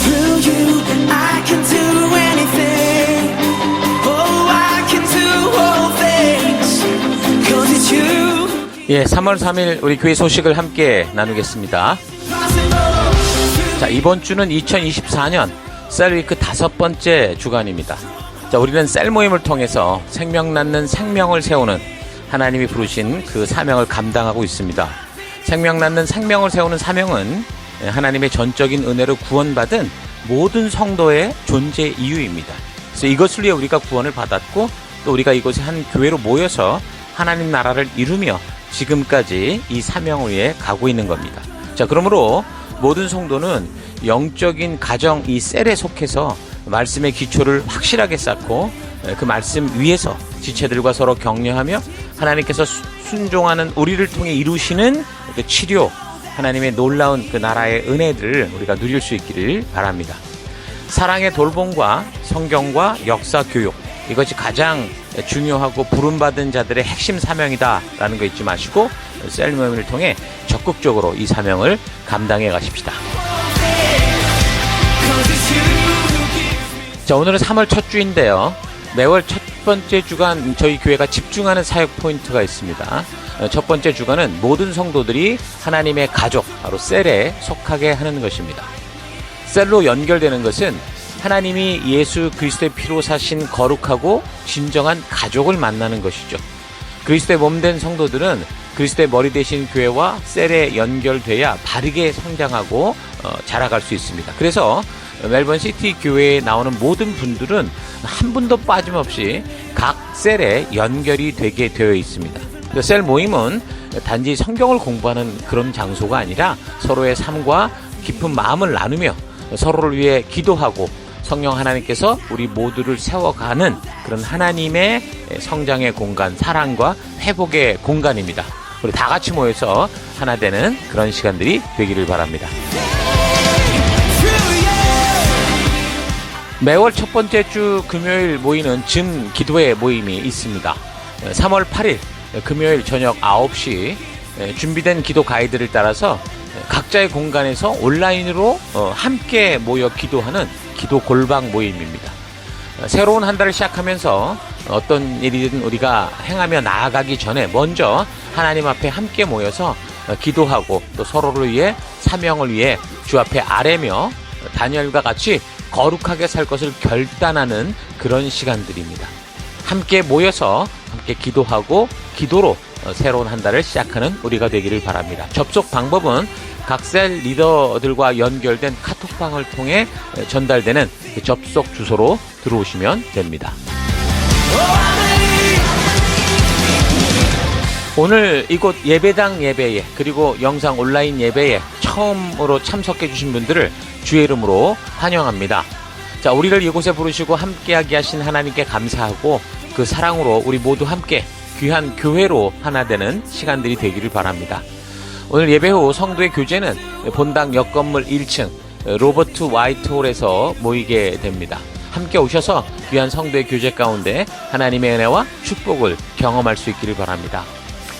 Through you, I can do anything. Oh, I can do all things. 'Cause it's you. 예, 3월 3일 우리 교회 소식을 함께 나누겠습니다. 자, 이번 주는 2024년 셀위크 5번째 주간입니다. 자, 우리는 셀 모임을 통해서 생명 낳는 생명을 세우는 하나님이 부르신 그 사명을 감당하고 있습니다. 생명 낳는 생명을 세우는 사명은 하나님의 전적인 은혜로 구원받은 모든 성도의 존재 이유입니다. 그래서 이것을 위해 우리가 구원을 받았고, 또 우리가 이곳에 한 교회로 모여서 하나님 나라를 이루며 지금까지 이 사명을 위해 가고 있는 겁니다. 자, 그러므로 모든 성도는 영적인 가정 이 셀에 속해서 말씀의 기초를 확실하게 쌓고 그 말씀 위에서 지체들과 서로 격려하며 하나님께서 순종하는 우리를 통해 이루시는 그 치료, 하나님의 놀라운 그 나라의 은혜들을 우리가 누릴 수 있기를 바랍니다. 사랑의 돌봄과 성경과 역사 교육, 이것이 가장 중요하고 부름받은 자들의 핵심 사명이다라는 거 잊지 마시고 셀 모임을 통해 적극적으로 이 사명을 감당해 가십시다. 자, 오늘은 3월 첫 주인데요. 매월 첫 번째 주간 저희 교회가 집중하는 사역 포인트가 있습니다. 첫 번째 주간은 모든 성도들이 하나님의 가족, 바로 셀에 속하게 하는 것입니다. 셀로 연결되는 것은 하나님이 예수 그리스도의 피로 사신 거룩하고 진정한 가족을 만나는 것이죠. 그리스도의 몸된 성도들은 그리스도의 머리 되신 교회와 셀에 연결돼야 바르게 성장하고 자라갈 수 있습니다. 그래서 멜번 시티 교회에 나오는 모든 분들은 한 분도 빠짐없이 각 셀에 연결이 되게 되어 있습니다. 셀 모임은 단지 성경을 공부하는 그런 장소가 아니라 서로의 삶과 깊은 마음을 나누며 서로를 위해 기도하고 성령 하나님께서 우리 모두를 세워가는 그런 하나님의 성장의 공간, 사랑과 회복의 공간입니다. 우리 다 같이 모여서 하나 되는 그런 시간들이 되기를 바랍니다. 매월 첫 번째 주 금요일 모이는 즘 기도회 모임이 있습니다. 3월 8일 금요일 저녁 9시 준비된 기도 가이드를 따라서 각자의 공간에서 온라인으로 함께 모여 기도하는 기도 골방 모임입니다. 새로운 한 달을 시작하면서 어떤 일이든 우리가 행하며 나아가기 전에 먼저 하나님 앞에 함께 모여서 기도하고 또 서로를 위해 사명을 위해 주 앞에 아뢰며 다니엘과 같이 거룩하게 살 것을 결단하는 그런 시간들입니다. 함께 모여서 함께 기도하고 기도로 새로운 한 달을 시작하는 우리가 되기를 바랍니다. 접속 방법은 각 셀 리더들과 연결된 카톡방을 통해 전달되는 접속 주소로 들어오시면 됩니다. 오늘 이곳 예배당 예배에 그리고 영상 온라인 예배에 처음으로 참석해 주신 분들을 주의 이름으로 환영합니다. 자, 우리를 이곳에 부르시고 함께하게 하신 하나님께 감사하고 그 사랑으로 우리 모두 함께 귀한 교회로 하나 되는 시간들이 되기를 바랍니다. 오늘 예배 후 성도의 교제는 본당 옆건물 1층 로버트 와이트홀에서 모이게 됩니다. 함께 오셔서 귀한 성도의 교제 가운데 하나님의 은혜와 축복을 경험할 수 있기를 바랍니다.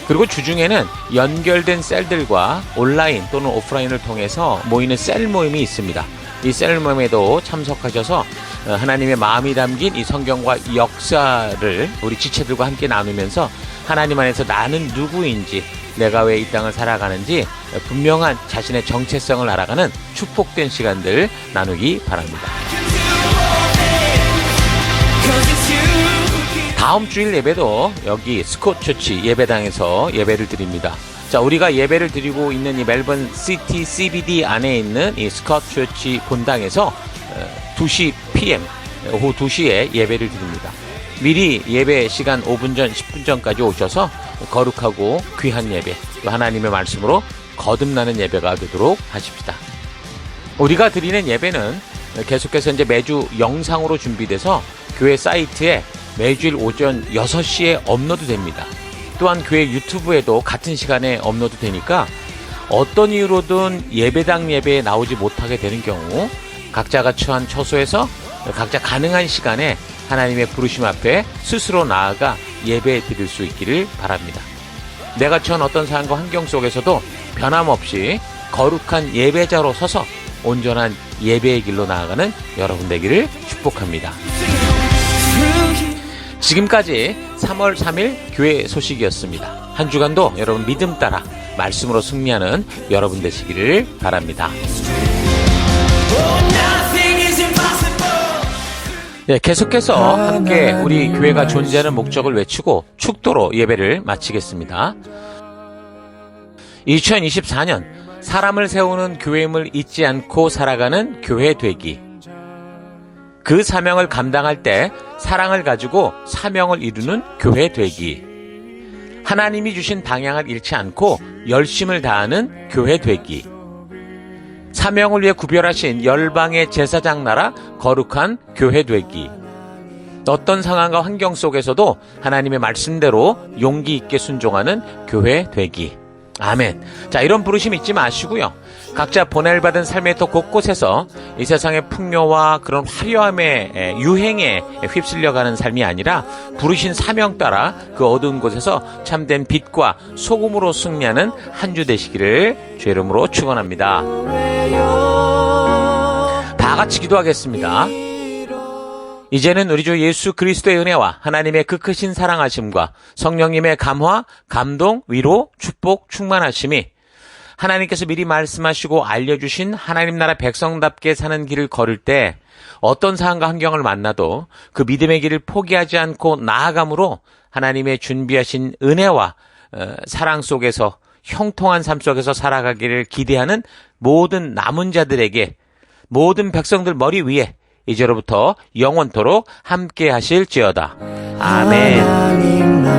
그리고 주중에는 연결된 셀들과 온라인 또는 오프라인을 통해서 모이는 셀 모임이 있습니다. 이 셀 모임에도 참석하셔서 하나님의 마음이 담긴 이 성경과 역사를 우리 지체들과 함께 나누면서 하나님 안에서 나는 누구인지, 내가 왜 이 땅을 살아가는지 분명한 자신의 정체성을 알아가는 축복된 시간들 나누기 바랍니다. 다음 주일 예배도 여기 스콧처치 예배당에서 예배를 드립니다. 자, 우리가 예배를 드리고 있는 이 멜번 시티 CBD 안에 있는 이 스콧처치 본당에서 2시 PM, 오후 2시에 예배를 드립니다. 미리 예배 시간 5분 전, 10분 전까지 오셔서 거룩하고 귀한 예배, 또 하나님의 말씀으로 거듭나는 예배가 되도록 하십시다. 우리가 드리는 예배는 계속해서 이제 매주 영상으로 준비돼서 교회 사이트에 매주일 오전 6시에 업로드 됩니다. 또한 교회 유튜브에도 같은 시간에 업로드 되니까 어떤 이유로든 예배당 예배에 나오지 못하게 되는 경우 각자가 처한 처소에서 각자 가능한 시간에 하나님의 부르심 앞에 스스로 나아가 예배 드릴 수 있기를 바랍니다. 내가 처한 어떤 상황과 환경 속에서도 변함없이 거룩한 예배자로 서서 온전한 예배의 길로 나아가는 여러분 되기를 축복합니다. 지금까지 3월 3일 교회 소식이었습니다. 한 주간도 여러분 믿음 따라 말씀으로 승리하는 여러분 되시기를 바랍니다. 네, 계속해서 함께 우리 교회가 존재하는 목적을 외치고 축도로 예배를 마치겠습니다. 2024년 사람을 세우는 교회임을 잊지 않고 살아가는 교회 되기. 그 사명을 감당할 때 사랑을 가지고 사명을 이루는 교회 되기. 하나님이 주신 방향을 잃지 않고 열심을 다하는 교회 되기. 사명을 위해 구별하신 열방의 제사장 나라 거룩한 교회 되기. 어떤 상황과 환경 속에서도 하나님의 말씀대로 용기 있게 순종하는 교회 되기. 아멘. 자, 이런 부르심 잊지 마시고요. 각자 보낼받은 삶의 터 곳곳에서 이 세상의 풍요와 그런 화려함의 유행에 휩쓸려가는 삶이 아니라 부르신 사명 따라 그 어두운 곳에서 참된 빛과 소금으로 승리하는 한 주 되시기를 주의 이름으로 축원합니다. 다 같이 기도하겠습니다. 이제는 우리 주 예수 그리스도의 은혜와 하나님의 그 크신 사랑하심과 성령님의 감화, 감동, 위로, 축복, 충만하심이 하나님께서 미리 말씀하시고 알려주신 하나님 나라 백성답게 사는 길을 걸을 때 어떤 상황과 환경을 만나도 그 믿음의 길을 포기하지 않고 나아감으로 하나님의 준비하신 은혜와 사랑 속에서 형통한 삶 속에서 살아가기를 기대하는 모든 남은 자들에게, 모든 백성들 머리 위에 이제로부터 영원토록 함께 하실지어다. 아멘.